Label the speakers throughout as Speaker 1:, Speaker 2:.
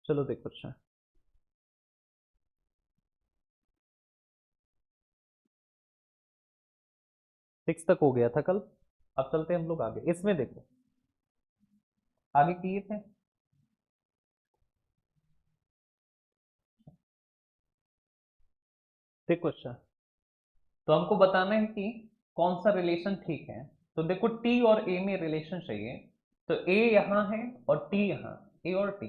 Speaker 1: चलो देखो अच्छा 6 तक हो गया था कल। अब चलते हैं हम लोग आगे, इसमें देखो आगे किए थे। देखो अच्छा, तो हमको बताना है कि कौन सा रिलेशन ठीक है। तो देखो टी और ए में रिलेशन चाहिए, तो ए यहाँ है और टी यहाँ, ए और टी,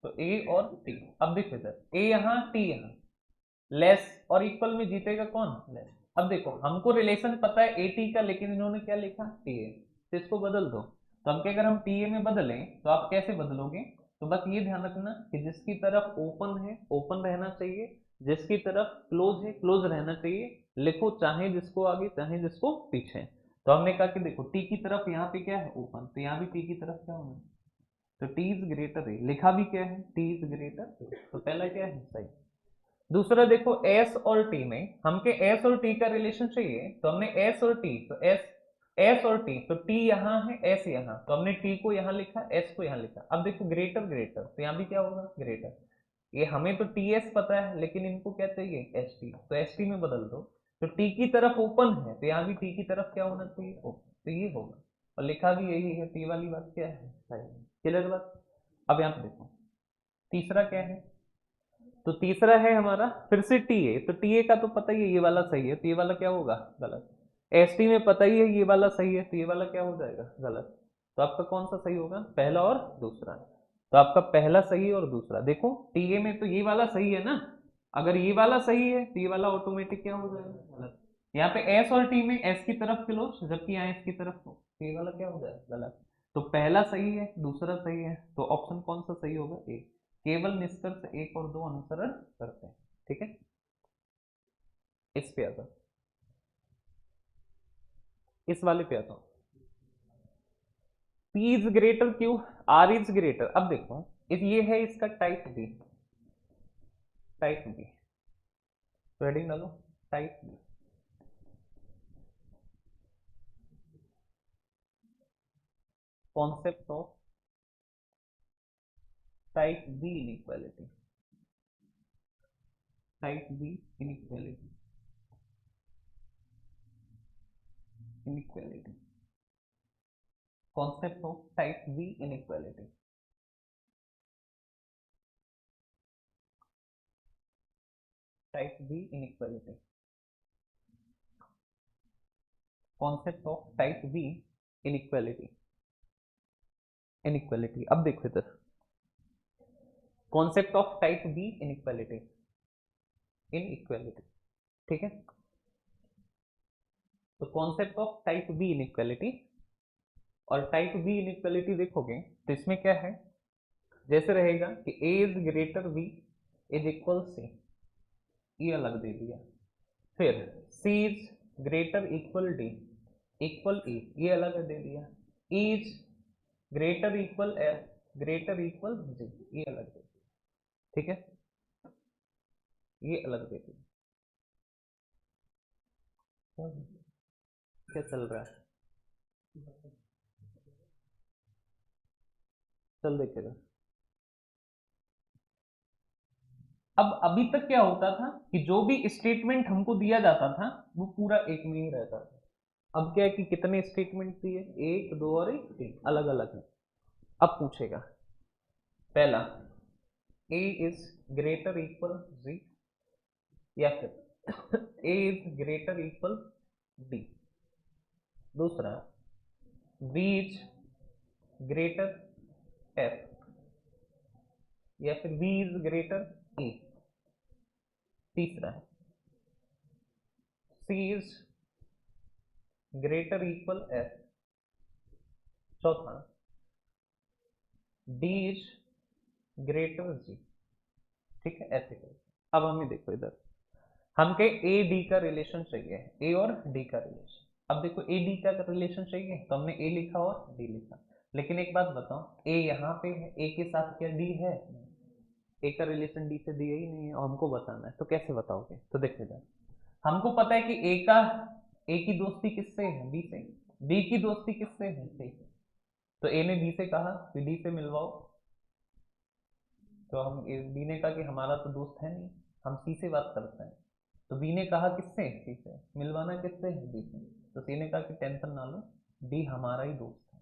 Speaker 1: तो ए और टी। अब देखो इधर ए यहाँ टी यहाँ, लेस और इक्वल में जीतेगा कौन, लेस। अब देखो हमको रिलेशन पता है ए टी का, लेकिन इन्होंने क्या लिखा, टी ए, तो इसको बदल दो। तो हम क्या, अगर हम टी ए में बदलें तो आप कैसे बदलोगे, तो बस ये ध्यान रखना कि जिसकी तरफ ओपन है ओपन रहना चाहिए, जिसकी तरफ क्लोज है क्लोज रहना चाहिए। लिखो चाहे जिसको आगे चाहे जिसको पीछे। तो हमने कहा कि देखो टी की तरफ यहाँ पे क्या है, ओपन, तो यहाँ भी टी की तरफ क्या होना, तो टी इज ग्रेटर ए, लिखा भी क्या है, टी इज ग्रेटर ए, तो पहला क्या है, सही। दूसरा देखो एस और टी में, हमके एस और टी का रिलेशन चाहिए, तो हमने एस और टी, तो एस, एस और टी, तो टी यहाँ है एस यहाँ, तो हमने टी को यहाँ लिखा एस को यहाँ लिखा। अब देखो ग्रेटर ग्रेटर, तो यहाँ भी क्या होगा, ग्रेटर। ये हमें तो टी एस पता है, लेकिन इनको क्या चाहिए, एस टी, तो एस टी में बदल दो। तो टी की तरफ ओपन है, तो यहाँ भी टी की तरफ क्या होना चाहिए, ओपन, तो ये होगा। और लिखा भी यही है, टी वाली बात क्या है, सही। क्लियर बात। अब यहाँ पे देखो तीसरा क्या है, तो तीसरा है हमारा फिर से टी ए, तो टी ए का तो पता ही है ये वाला सही है, तो ये वाला क्या होगा, गलत। एस टी में पता ही है ये वाला सही है, तो ये वाला क्या हो जाएगा, गलत। तो आपका कौन सा सही होगा, पहला और दूसरा। तो आपका पहला सही और दूसरा, देखो टी ए में तो ये वाला सही है ना, अगर ये वाला सही है तो ये वाला ऑटोमेटिक क्या हो जाएगा, गलत। यहाँ पे एस और टी में एस की तरफ क्लोज, जबकि यहाँ एस की तरफ हो, तो ये वाला क्या हो जाएगा, गलत। तो पहला सही है दूसरा सही है, तो ऑप्शन कौन सा सही होगा, ए। केवल निष्कर्ष एक और दो अनुसरण करते हैं, ठीक है। इस पे आता, इस वाले पे आता हूं, P is greater Q, R is greater. अब देखो इस ये है इसका टाइप बी, टाइप बी, तो हेडिंग डालो type B. Concept of type B inequality, type B inequality, inequality, concept of type B inequality, type B inequality, concept of type B inequality, inequality. अब देखो इधर concept of type B inequality, inequality, ठीक है। तो concept of type B inequality, और type B inequality देखोगे तो इसमें क्या है, जैसे रहेगा कि A is greater B is equal C, ये अलग दे दिया। फिर C is greater equal D equal A, ये अलग दे दिया। E is greater equal F greater equal G, ये अलग दे दिया, ठीक है, ये अलग दे दिया। क्या चल रहा है, चल देखेगा। अब अभी तक क्या होता था कि जो भी स्टेटमेंट हमको दिया जाता था वो पूरा एक में ही रहता था। अब क्या है कि कितने स्टेटमेंट दिए, एक दो और एक तीन, अलग अलग है। अब पूछेगा पहला, ए इज ग्रेटर इक्वल जी, या फिर ए इज ग्रेटर इक्वल डी। दूसरा, बी इज ग्रेटर एफ, या फिर बी इज ग्रेटर ए। तीसरा, सी इज ग्रेटर इक्वल एफ। चौथा, डी इज ग्रेटर जी, ठीक है, ऐसे करो। अब हमें देखो इधर हमके ए डी का रिलेशन चाहिए, ए और डी का रिलेशन। अब देखो ए डी का रिलेशन चाहिए, तो हमने ए लिखा और डी लिखा। लेकिन एक बात बताओ, ए यहाँ पे है, ए के साथ क्या डी है, ए का रिलेशन डी से दिया ही नहीं है, और हमको बताना है, तो कैसे बताओगे। तो देखो इधर हमको पता है कि ए की दोस्ती किससे है, बी से। बी की दोस्ती किससे है, सी से। तो ए ने बी से कहा कि डी से मिलवाओ, तो हम बी ने कहा कि हमारा तो दोस्त है नहीं, हम सी से बात करते हैं। तो बी ने कहा किससे, सी से, मिलवाना किससे है, डी से। तो सी ने कहा कि टेंशन ना लो, डी हमारा ही दोस्त है।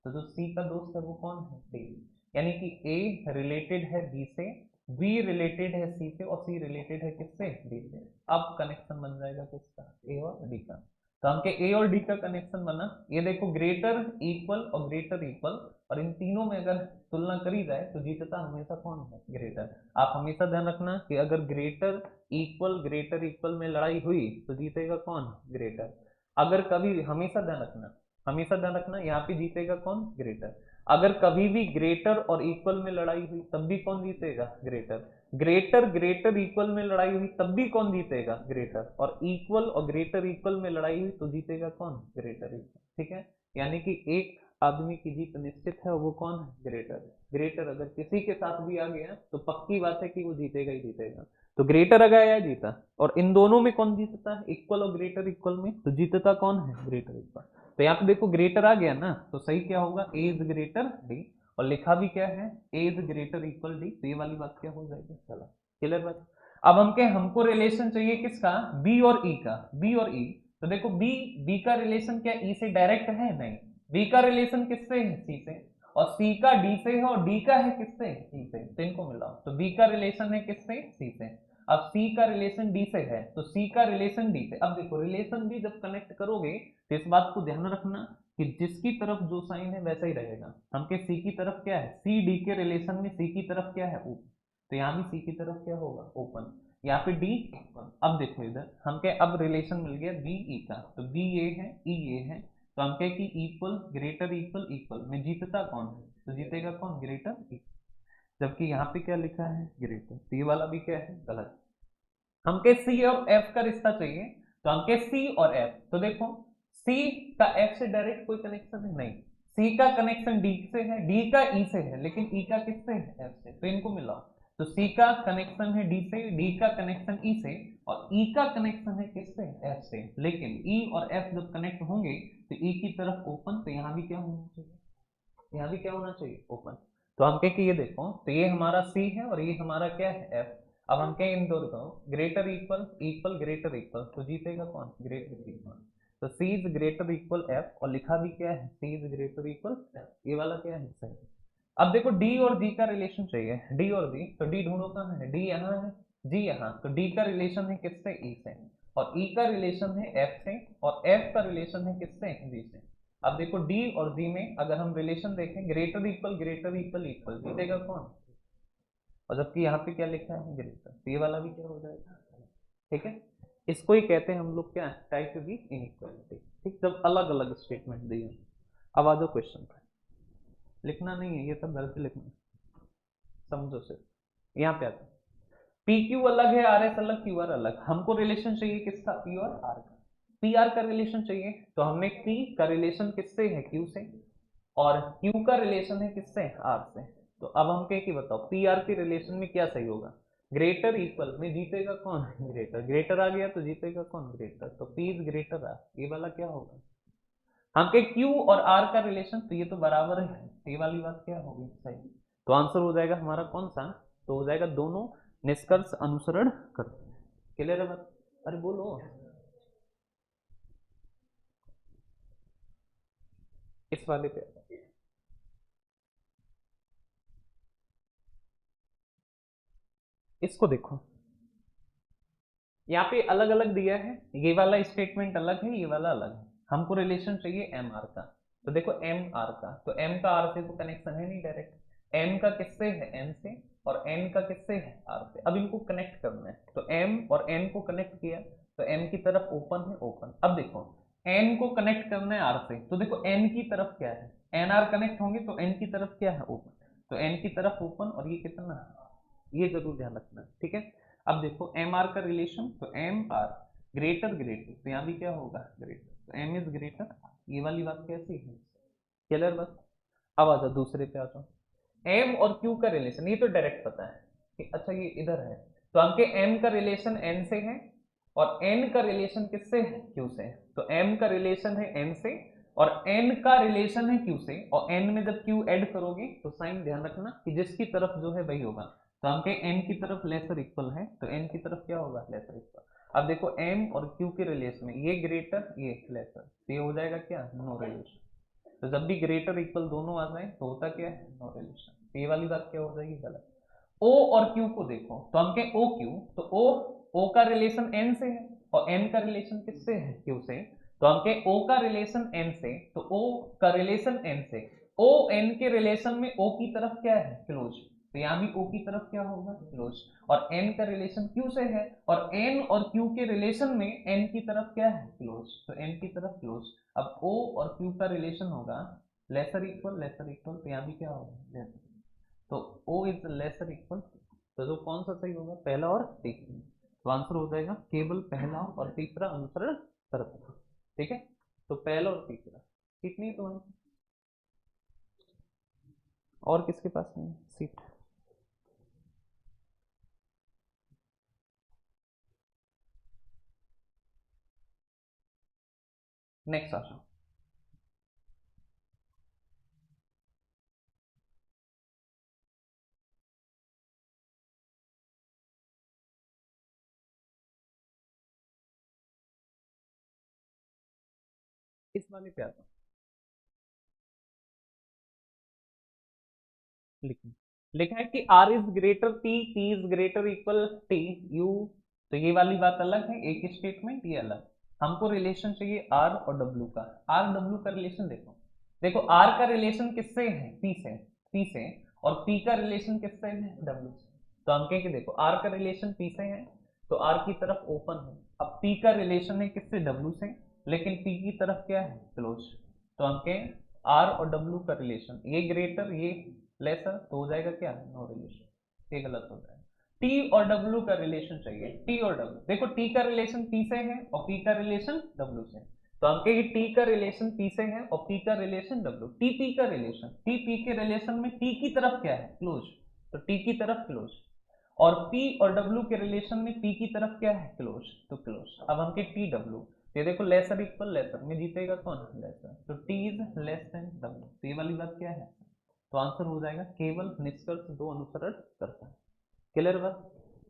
Speaker 1: तो जो सी का दोस्त है वो कौन है, डी। यानी कि ए रिलेटेड है बी से, बी रिलेटेड है सी से, और सी रिलेटेड है किससे, डी से। अब कनेक्शन बन जाएगा किसका, ए और डी का। तो हमके ए और डी का कनेक्शन बना। ये देखो ग्रेटर, इक्वल और ग्रेटर इक्वल, और इन तीनों में अगर तुलना करी जाए तो जीतता हमेशा कौन है, ग्रेटर। आप हमेशा ध्यान रखना कि अगर ग्रेटर इक्वल में लड़ाई हुई तो जीतेगा कौन, ग्रेटर। अगर कभी, हमेशा ध्यान रखना यहाँ पे जीतेगा कौन, ग्रेटर। अगर कभी भी ग्रेटर और इक्वल में लड़ाई हुई तब भी कौन जीतेगा, ग्रेटर। ग्रेटर इक्वल में लड़ाई हुई तब भी कौन जीतेगा, ग्रेटर। और इक्वल और ग्रेटर इक्वल में लड़ाई हुई तो जीतेगा कौन, ग्रेटर इक्वल। ठीक है, यानी कि एक आदमी की जीत निश्चित है, वो कौन है, ग्रेटर। ग्रेटर अगर किसी के साथ भी आ गया तो पक्की बात है कि वो जीतेगा ही जीतेगा। तो ग्रेटर अगर आया जीता, और इन दोनों में कौन जीतता है, इक्वल और ग्रेटर इक्वल में, तो जीतता कौन है, ग्रेटर इक्वल। तो यहाँ पे देखो ग्रेटर आ गया ना, तो सही क्या होगा, ए इज ग्रेटर डी, और लिखा भी क्या है, A is greater equal D. तो ये वाली बात क्या हो जाएगी, चलो क्लियर बात। अब हमको रिलेशन चाहिए किसका, बी और ई का, बी और ई। तो देखो बी का रिलेशन क्या ई से डायरेक्ट है, नहीं। बी का रिलेशन किससे है, सी से, और सी का डी से है, और डी का है किससे, ई से। तो इनको मिलाओ, तो बी का रिलेशन है किससे, सी से। अब सी का रिलेशन डी से है, तो सी का रिलेशन डी से। अब देखो रिलेशन भी जब कनेक्ट करोगे तो इस बात को ध्यान रखना कि जिसकी तरफ जो साइन है वैसा ही रहेगा। हमके सी की तरफ क्या है, सी डी के रिलेशन में सी की तरफ क्या है, ओपन। तो यहाँ भी सी की तरफ क्या होगा, ओपन। यहाँ पे डी ओपन। अब देखो इधर हम क्या, अब रिलेशन मिल गया बी ई का, तो बी ये है, ई ये है। तो हम कहे कि इक्वल ग्रेटर इक्वल इक्वल में जीतता कौन है, तो जीतेगा कौन, ग्रेटर इक्वल। जबकि यहाँ पे क्या लिखा है, ग्रेटर। तो ये वाला भी क्या है, गलत। हमके सी और एफ का रिश्ता चाहिए, तो हमके सी और एफ। तो देखो सी का एफ से डायरेक्ट कोई कनेक्शन है, नहीं। सी का कनेक्शन डी से है, डी का ई से है, लेकिन ई का किससे है, एफ से। तो इनको मिलाओ, तो सी का कनेक्शन है डी से, डी का कनेक्शन ई से, और ई का कनेक्शन है किससे, एफ से। लेकिन ई और एफ जब कनेक्ट होंगे तो ई की तरफ ओपन, तो यहाँ भी क्या होना चाहिए, यहाँ भी क्या होना चाहिए, ओपन। तो हम कहें कि ये देखो, तो ये हमारा सी है और ये हमारा क्या है, एफ। अब हम कहें इन दोनों को greater equal equal greater equal, तो जीतेगा कौन, ग्रेटर इक्वल। तो सी इज ग्रेटर इक्वल एफ, और लिखा भी क्या है, सी इज ग्रेटर इक्वल एफ। ये वाला क्या है, सही। अब देखो डी और जी का रिलेशन चाहिए, डी और जी। तो डी ढूंढो कहाँ है, डी यहाँ है, जी यहाँ। तो डी का रिलेशन है किससे, ई से, और ई का रिलेशन है एफ से, और एफ का रिलेशन है किससे, जी से। अब देखो डी और जी में अगर हम रिलेशन देखें, ग्रेटर इक्वल इक्वल, जीतेगा कौन। और जबकि यहाँ पे क्या लिखा है, ग्रेटर। तो ये वाला भी क्या हो जाएगा, ठीक है। इसको ही कहते हैं हम लोग क्या, टाइप बी इनइक्वालिटी। ठीक, जब अलग अलग स्टेटमेंट दिए। अब आ जाओ क्वेश्चन पर, लिखना नहीं है ये सब, घर पे लिखना, समझो सिर्फ। यहाँ पे आता पी क्यू अलग है, आर एस अलग, क्यू आर अलग। हमको रिलेशन चाहिए किसका, पी और आर का। पी आर का रिलेशन चाहिए, तो हमने पी का रिलेशन किससे है, क्यू से, और क्यू का रिलेशन है किससे, आर से। तो अब हम कह कि बताओ पी आर के रिलेशन में क्या सही होगा, ग्रेटर इक्वल में जीतेगा कौन, ग्रेटर। ग्रेटर आ गया तो जीतेगा कौन, ग्रेटर। तो पी इज ग्रेटर आर, ये वाला क्या होगा। हम कह क्यू और आर का रिलेशन, तो ये तो बराबर है, ये वाली बात क्या होगी, सही। तो आंसर हो जाएगा हमारा कौन सा, तो हो जाएगा दोनों निष्कर्ष अनुसरण करते हैं। क्लियर है बात, अरे बोलो। इस वाले पे इसको देखो, यहाँ पे अलग अलग दिया है, ये वाला स्टेटमेंट अलग है, ये वाला अलग है। हमको रिलेशन चाहिए एम आर का। तो देखो एम आर का, तो एम का आर से तो कनेक्शन है नहीं डायरेक्ट, एम का किससे है, एन से, और एन का किससे है, आर से। अब इनको कनेक्ट करना है, तो एम और एन को कनेक्ट किया, तो एम की तरफ ओपन है, ओपन। अब देखो एन को कनेक्ट करना है आर से, तो देखो एन की तरफ क्या है, एन आर कनेक्ट होंगे तो एन की तरफ क्या है, ओपन। तो एन की तरफ ओपन, और ये कितना, ये जरूर ध्यान रखना, ठीक है। अब देखो एम आर का रिलेशन, तो एम आर ग्रेटर ग्रेटर, तो यहाँ भी क्या होगा, ग्रेटर। तो एम इज ग्रेटर, ये वाली बात कैसी है, क्लियर बस। अब आ जाओ दूसरे पे आ जाओ, एम और क्यू का रिलेशन, ये तो डायरेक्ट पता है कि अच्छा ये इधर है। तो हमके एम का रिलेशन एन से है, और एन का रिलेशन किससे है, क्यू से। तो एम का रिलेशन है एन से, और n का रिलेशन है q से, और n में जब q ऐड करोगे तो साइन ध्यान रखना कि जिसकी तरफ जो है वही होगा। तो हम कहें n की तरफ लेसर इक्वल है, तो n की तरफ क्या होगा, लेसर इक्वल। अब देखो m और q के रिलेशन में ये ग्रेटर ये लेसर, तो ये हो जाएगा क्या, नो रिलेशन। तो जब भी ग्रेटर इक्वल दोनों आ जाए तो होता क्या है, नो रिलेशन। ये वाली बात क्या हो जाएगी, गलत। O और Q को देखो, तो हम कहें ओ क्यू, तो O का रिलेशन n से है और n का रिलेशन किससे है, Q से। तो हम कहें O का रिलेशन n से, तो O का रिलेशन n से, O n के रिलेशन में O की तरफ क्या है, क्लोज। तो यहाँ भी O की तरफ क्या होगा, क्लोज। और n का रिलेशन Q से है, और n और Q के रिलेशन में n की तरफ क्या है, क्लोज। तो n की तरफ क्लोज। अब O और Q का रिलेशन होगा लेसर इक्वल लेसर इक्वल, तो यहाँ भी क्या होगा, लेसर। तो O इज लेसर इक्वल, तो जो कौन सा सही होगा, पहला और तीसरा। तो आंसर हो जाएगा केवल पहला और तीसरा अनुसरण करता है। ठीक है, तो पहला और तीसरा ठीक नहीं, तो और किसके पास नहीं है सीट। नेक्स्ट आ जाओ। इस वाले पे आता लिखना, लिखा है कि R is greater T is greater equal T U। तो ये वाली बात अलग है, एक स्टेटमेंट ये अलग। हमको रिलेशन चाहिए R और W का। R W का रिलेशन देखो, देखो R का रिलेशन किससे है, P से, और P का रिलेशन किससे है, W से। तो हम कहें कि देखो R का रिलेशन P से है, तो R की तरफ ओपन है। अब P का रिलेशन है किससे, W से, लेकिन P की तरफ क्या है, क्लोज। तो हम कहें R और W का रिलेशन, ये ग्रेटर ये लेसर, तो हो जाएगा क्या, नो रिलेशन। ये गलत हो जाएगा। टी और डब्ल्यू का रिलेशन चाहिए, टी और डब्ल्यू। देखो टी का रिलेशन पी से है और पी का रिलेशन डब्ल्यू से। तो हम कहेंगे टी का रिलेशन पी से है और पी का रिलेशन डब्ल्यू। टी पी का रिलेशन, टी पी के रिलेशन में टी की तरफ क्या है, क्लोज। तो टी की तरफ क्लोज। और P और W के रिलेशन में P की तरफ क्या है, क्लोज। तो क्लोज। अब हम के टी डब्ल्यू, ये देखो लेसर इक्वल लेसर में जीतेगा कौन, लेसर। तो T is less than W, तो ये वाली बात क्या है। तो आंसर हो जाएगा केवल निष्कर्ष दो अनुसरण करता है। क्लियर बात।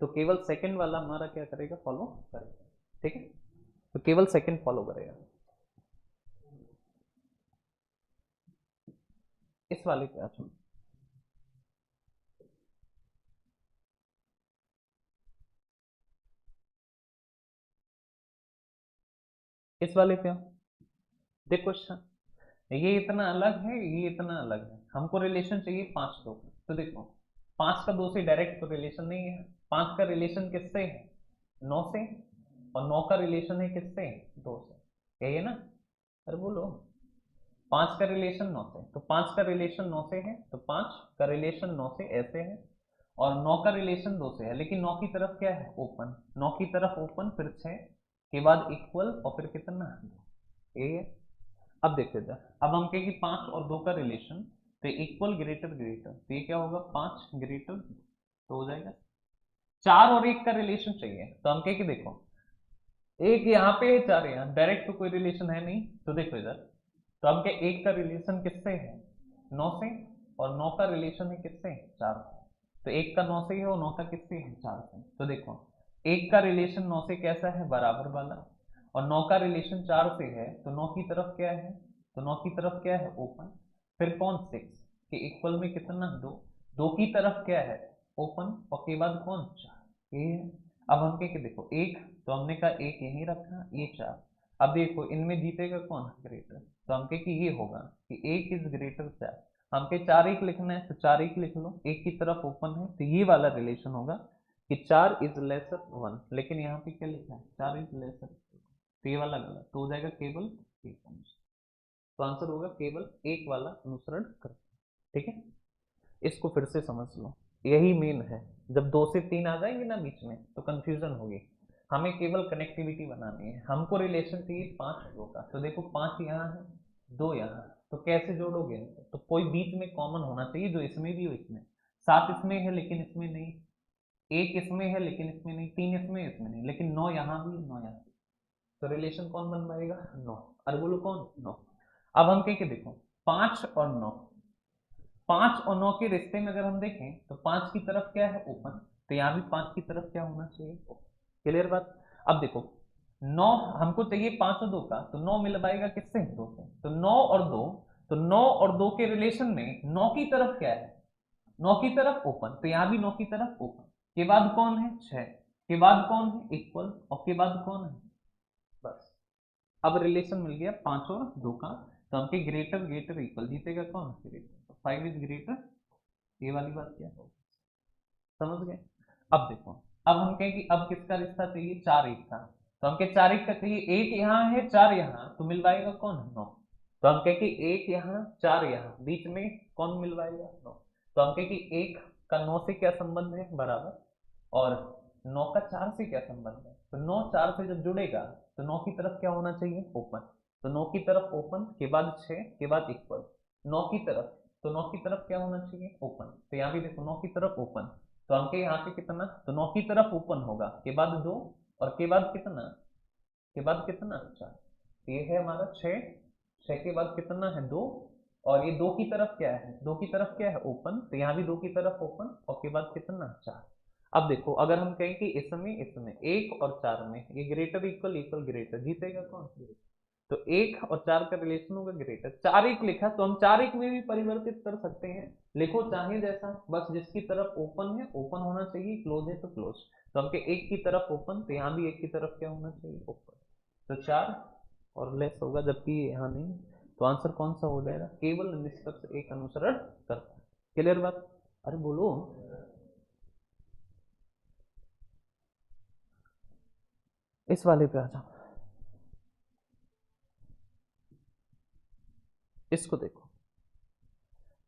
Speaker 1: तो केवल सेकंड वाला हमारा क्या करेगा, फॉलो करेगा। ठीक है, तो केवल सेकंड फॉलो करेगा। इस वाले पे अच्छा, इस वाले पे देखो क्वेश्चन, ये इतना अलग है ये इतना अलग है। हमको रिलेशन चाहिए पांच दो। तो देखो पांच का दो से डायरेक्ट तो रिलेशन नहीं है। पांच का रिलेशन किससे है, नौ से, और नौ का रिलेशन है किससे, दो से। यही है ना, अरे बोलो। पांच का रिलेशन नौ से, तो पांच का रिलेशन नौ से है, तो पांच का रिलेशन नौ से ऐसे है। और नौ का रिलेशन दो से है, लेकिन नौ की तरफ क्या है, ओपन। नौ की तरफ ओपन, फिर छह के बाद इक्वल, और फिर कितना, ये है। अब देखते थे, अब हम कहें कि पांच और दो का रिलेशन, तो इक्वल ग्रेटर ग्रेटर, तो ये क्या होगा, पांच ग्रेटर, तो हो जाएगा। चार और एक का रिलेशन चाहिए, तो हम कहें कि देखो एक यहाँ पे है, चार यहाँ, डायरेक्ट तो कोई रिलेशन है नहीं। तो देखो इधर, तो हम कहें एक का रिलेशन किससे है, नौ से, और नौ का रिलेशन है किससे, चार से। तो एक का नौ से है और नौ का किससे है, चार से। तो देखो एक का रिलेशन नौ से कैसा है, बराबर वाला, और नौ का रिलेशन चार से है, तो नौ की तरफ क्या है, तो नौ की तरफ क्या है, ओपन। फिर कौन, सिक्स के इक्वल में कितना, दो। दो की तरफ क्या है, ओपन, और के बाद कौन, चार, ये है। अब हम कहें कि देखो एक, तो हमने कहा एक यहीं रखा, ये चार। अब देखो इनमें जीतेगा कौन, ग्रेटर। तो हम कहें कि ये होगा कि एक इज ग्रेटर चार। हम कहें चार एक लिखना है, तो चार एक लिख लो, एक की तरफ ओपन है, तो ये वाला रिलेशन होगा कि चार इज लेसर वन। लेकिन यहाँ पे क्या लिखा है, चार इज लेसर, तो ये वाला गलत, तो हो जाएगा केवल एक अनुसरण। तो आंसर होगा केवल एक वाला अनुसरण कर। ठीक है, इसको फिर से समझ लो, यही मेन है। जब दो से तीन आ जाएंगे ना बीच में, तो कंफ्यूजन होगी। हमें केवल कनेक्टिविटी बनानी है। हमको रिलेशन चाहिए पांच दो का। तो देखो पांच यहाँ है, दो यहाँ, तो कैसे जोड़ोगे, तो कोई बीच में कॉमन होना चाहिए, जो इसमें भी हो इसमें। सात इसमें है लेकिन इसमें नहीं, एक इसमें है लेकिन इसमें नहीं, तीन इसमें नहीं, लेकिन नौ यहाँ भी, नौ यहाँ भी। तो रिलेशन कौन बन पाएगा, नौ। और बोलो कौन, नौ। अब हम कहें कि देखो 5 और 9, 5 और 9 के रिश्ते में अगर हम देखें तो 5 की तरफ क्या है ओपन, तो यहाँ भी 5 की तरफ क्या होना चाहिए ओपन। क्लियर बात। अब देखो 9 हमको चाहिए 5 और 2 का, तो 9 मिल पाएगा किससे 2 से, तो 9 और 2, तो 9 और 2 के रिलेशन में 9 की तरफ क्या है 9 की तरफ ओपन, तो यहाँ भी 9 की तरफ ओपन। के बाद कौन है 6, के बाद कौन है इक्वल, और के बाद कौन है बस। अब रिलेशन मिल गया 5 और 2 का, तो हमके ग्रेटर ग्रेटर इक्वल जीतेगा कौन ग्रेटर, तो 5 इज ग्रेटर, ये वाली बात क्या है समझ गए। अब देखो अब हम कहें कि अब किसका रिश्ता चाहिए 4 1 का, तो हम कहें 4 1 का चाहिए, 1 यहाँ है 4 यहाँ, तो मिलवाएगा कौन 9, तो हम कहें कि 1 यहाँ 4 यहाँ, बीच में कौन मिलवाएगा 9, तो हम कहें कि 1 का 9 से क्या संबंध है बराबर, और 9 का 4 से क्या संबंध है, तो 9 4 से जब जुड़ेगा तो 9 की तरफ क्या होना चाहिए ओपन, तो 9 की तरफ ओपन, के बाद 6, के बाद इक्वल, 9 की तरफ, तो 9 की तरफ क्या होना चाहिए ओपन, तो यहाँ भी देखो 9 की तरफ ओपन, तो हमके यहाँ पे कितना, तो 9 की तरफ ओपन होगा, के बाद 2, और के बाद कितना, के बाद कितना 4, तो ये है हमारा 6, 6 के बाद कितना है 2, और ये 2 की तरफ क्या है 2 की तरफ क्या है ओपन, तो यहाँ भी 2 की तरफ ओपन, और के बाद कितना 4। अब देखो अगर हम कहें कि इसमें 1 और 4 में ये ग्रेटर इक्वल इक्वल ग्रेटर, जीतेगा कौन, तो 1 और 4 का रिलेशन होगा ग्रेटर, 4 1 लिखा तो हम 4 1 में भी परिवर्तित कर सकते हैं, लिखो चाहे जैसा, बस जिसकी तरफ ओपन है ओपन होना चाहिए, क्लोज है तो क्लोज, तो हमके 1 की तरफ ओपन, तो यहाँ भी 1 की तरफ क्या होना चाहिए ओपन, तो 4 और लेस होगा, जबकि यहाँ नहीं, तो आंसर कौन सा हो जाएगा, केवल निष्कर्ष एक अनुसरण करता है। क्लियर बात, अरे बोलो। इस वाले पे आ जाओ, इसको देखो,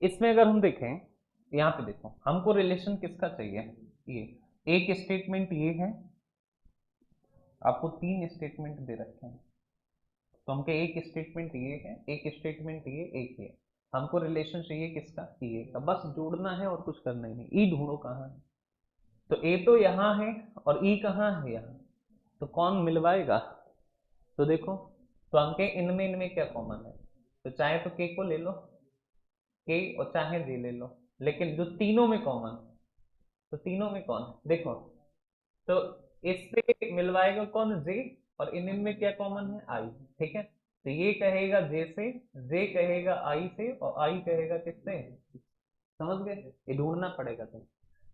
Speaker 1: इसमें अगर हम देखें यहाँ पे देखो हमको रिलेशन किसका चाहिए, ये एक स्टेटमेंट ये है, आपको 3 स्टेटमेंट दे रखे हैं, तो हमको एक स्टेटमेंट ये है, एक स्टेटमेंट ये, एक ये, हमको रिलेशन चाहिए किसका ये का, बस जोड़ना है और कुछ करना ही नहीं, ई ढूंढो कहाँ है, तो ए तो यहाँ है और ई कहाँ है यहाँ, तो कौन मिलवाएगा, तो देखो तो हमके इनमें क्या कॉमन है, तो चाहे तो के को ले लो, के और चाहे जे ले लो, लेकिन जो तीनों में कॉमन, तो तीनों में कौन है देखो, तो इससे मिलवाएगा कौन जे, और इनमें क्या कॉमन है आई, ठीक है, तो ये कहेगा जे से, जे कहेगा आई से, और आई कहेगा किससे, समझ गए, ये ढूंढना पड़ेगा तुम,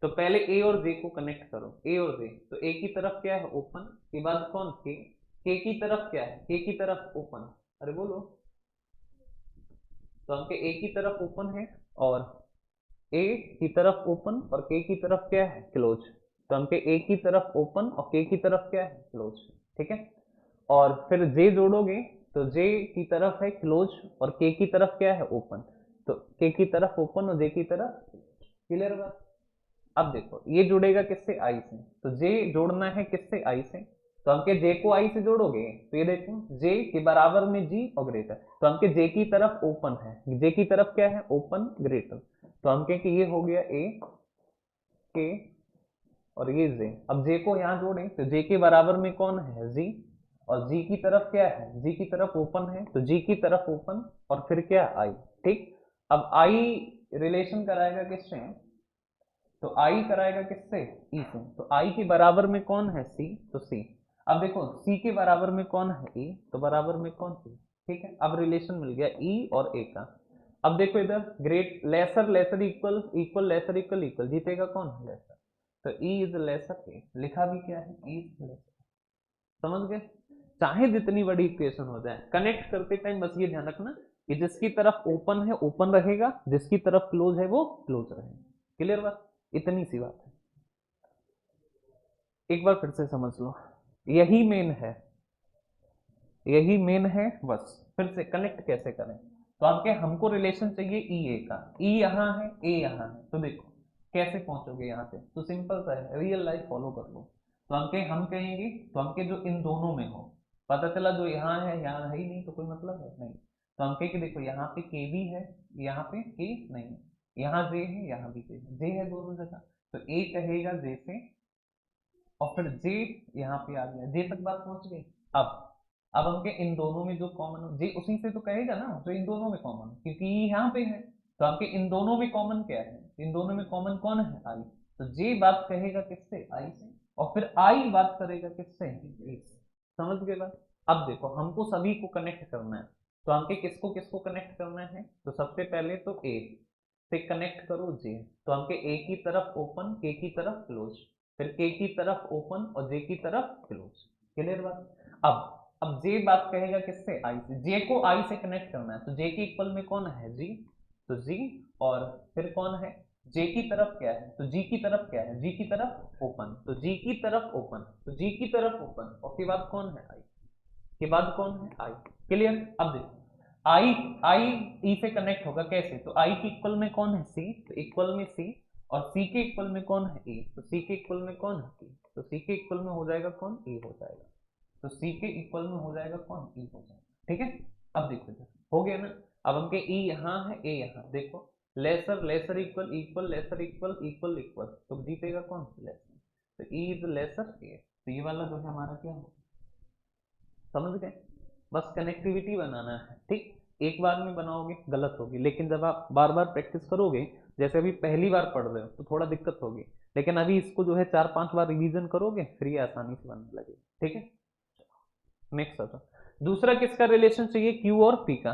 Speaker 1: तो पहले ए और जे को कनेक्ट करो, ए और जे, तो ए की तरफ क्या है ओपन, के बाद कौन के की तरफ क्या है, के की तरफ ओपन, अरे बोलो, तो हमके ए की तरफ ओपन है, और ए की तरफ ओपन, और के की तरफ क्या है क्लोज, तो हमके ए की तरफ ओपन और के की तरफ क्या है क्लोज, ठीक है, और फिर जे जोड़ोगे तो जे की तरफ है क्लोज और के की तरफ क्या है ओपन, तो के की तरफ ओपन और जे की तरफ, क्लियर बात। अब देखो ये जुड़ेगा किससे आई से, तो जे जोड़ना है किससे आई से, तो हमके जे को आई से जोड़ोगे, तो ये देखो जे के बराबर में जी और ग्रेटर, तो हमके जे की तरफ ओपन है, जे की तरफ क्या है ओपन ग्रेटर, तो हम कहें कि ये हो गया ए के और ये जे, अब जे को यहाँ जोड़ें तो जे के बराबर में कौन है जी, और जी की तरफ क्या है, जी की तरफ ओपन है, तो जी की तरफ ओपन और फिर क्या आई, ठीक, अब आई रिलेशन कराएगा किससे, तो आई कराएगा किससे ई से, तो आई के बराबर में कौन है सी, तो सी, अब देखो सी के बराबर में कौन है ई, तो बराबर में कौन ई, ठीक है, अब रिलेशन मिल गया ई और ए का। अब देखो इधर great lesser lesser equal equal lesser equal equal, जीतेगा कौन है लेसर, तो ई इज लेसर ए, लिखा भी क्या है ई इज लेसर, समझ गए, चाहे जितनी बड़ी इक्वेशन हो जाए कनेक्ट करते टाइम बस ये ध्यान रखना कि जिसकी तरफ ओपन है ओपन रहेगा, जिसकी तरफ क्लोज है वो क्लोज रहेगा, क्लियर बात, इतनी सी बात है, एक बार फिर से समझ लो, यही मेन है, यही मेन है, बस फिर से कनेक्ट कैसे करें, तो आपके हमको रिलेशन चाहिए ई ए का, ई यहाँ है ए यहाँ है, तो देखो कैसे पहुंचोगे यहाँ पे, तो सिंपल सा है, रियल लाइफ फॉलो कर लो, तो हम कहेंगे तो हमके जो इन दोनों में हो, पता चला जो यहाँ है यहाँ है ही नहीं, तो कोई मतलब है नहीं, तो हम कहेंगे देखो यहाँ पे के भी है, यहाँ पे के नहीं है, यहाँ जे है यहाँ भी जे है दोनों जगह, तो ए कहेगा जे से, और फिर जे यहाँ पे आ गया, जे तक बात पहुंच गई। अब अब हमके इन दोनों में जो कॉमन हो, जे उसी से तो कहेगा ना जो इन दोनों में कॉमन हो, क्योंकि ये यहाँ पे है, तो हमके इन दोनों में कॉमन क्या है, इन दोनों में कॉमन कौन है, आई। तो जे बात कहेगा किससे, आई से, और फिर आई बात करेगा किससे, ए से। समझ गए बात। अब देखो हमको सभी को कनेक्ट करना है, तो हमके किसको किसको कनेक्ट करना है, तो सबसे पहले तो ए से कनेक्ट करो जे, तो हमके ए की तरफ ओपन, के की तरफ क्लोज, फिर के की तरफ ओपन और जे की तरफ क्लोज। क्लियर बात। अब जे बात कहेगा किससे, आई से, जे को आई से कनेक्ट करना है, तो जे के इक्वल में कौन है, जी, तो जी, और फिर कौन है, जे की तरफ क्या है, तो जी की तरफ क्या है, जी की तरफ ओपन, तो जी की तरफ ओपन, तो जी की तरफ ओपन, और के बाद कौन है, आई के बाद कौन है, आई। क्लियर। अब देखो आई, आई ई से कनेक्ट होगा कैसे, तो आई के इक्वल में कौन है, सी, तो इक्वल में सी, और सी के इक्वल में कौन है, ए, तो सी के इक्वल में कौन है, ई, तो सी के इक्वल में हो जाएगा कौन, ए हो जाएगा, तो सी के इक्वल में हो जाएगा कौन, ई हो जाएगा। ठीक है। अब देखो इधर हो गया ना। अब हमके ई यहाँ है, ए यहाँ, देखो lesser lesser equal equal lesser equal equal equal, तो जीतेगा कौन, लेसर, तो ई इज लेसर ए, तो ये वाला जो है हमारा क्या हो, समझ गए। बस कनेक्टिविटी बनाना है, ठीक। एक बार में बनाओगे गलत होगी, लेकिन जब आप बार बार प्रैक्टिस करोगे, जैसे अभी पहली बार पढ़ रहे हो तो थोड़ा दिक्कत होगी, लेकिन अभी इसको जो है 4-5 बार रिवीजन करोगे फिर ये आसानी से बनने लगेगा। ठीक है। नेक्स्ट आता, दूसरा किसका रिलेशन चाहिए, क्यू और पी का,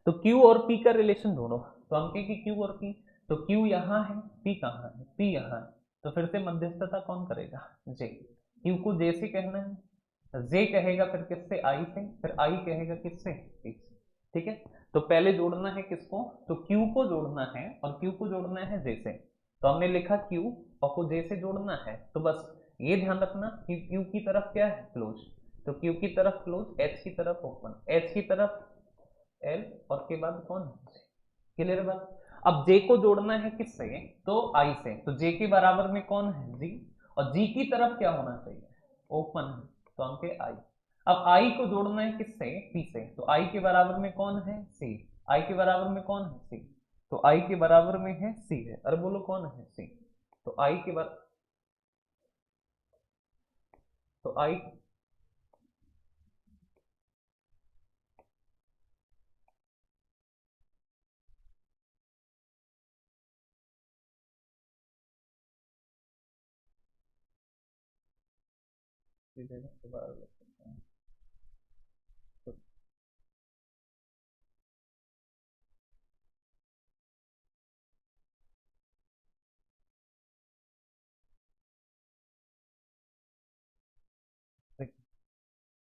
Speaker 1: तो क्यू और पी का रिलेशन ढूंढो, तो हम कहें कि क्यू और पी, तो क्यू यहाँ है, पी कहाँ है, पी यहाँ है, तो फिर से मध्यस्थता कौन करेगा, जे, क्यू को जे से कहना है, जे कहेगा फिर किससे, आई से, फिर आई कहेगा किससे, पी से। ठीक है। तो पहले जोड़ना है किसको, तो क्यू को जोड़ना है, और क्यू को जोड़ना है जे से, तो हमने लिखा क्यू और को जे से जोड़ना है, तो बस ये ध्यान रखना कि क्यू की तरफ क्या है, क्लोज, तो क्यू की तरफ क्लोज, एच की तरफ ओपन, एच की तरफ एल, और के बाद कौन है, क्लियर बात। अब जे को जोड़ना है किससे, तो आई से, तो जे के बराबर में कौन है, जी, और जी की तरफ क्या होना चाहिए, ओपन है, तो हम के आई। अब आई को जोड़ना है किससे, पी से, तो आई के बराबर में कौन है, सी, आई के बराबर में कौन है, सी, तो आई के बराबर में है सी है, अरे बोलो कौन है, सी, तो आई के बार, तो आई,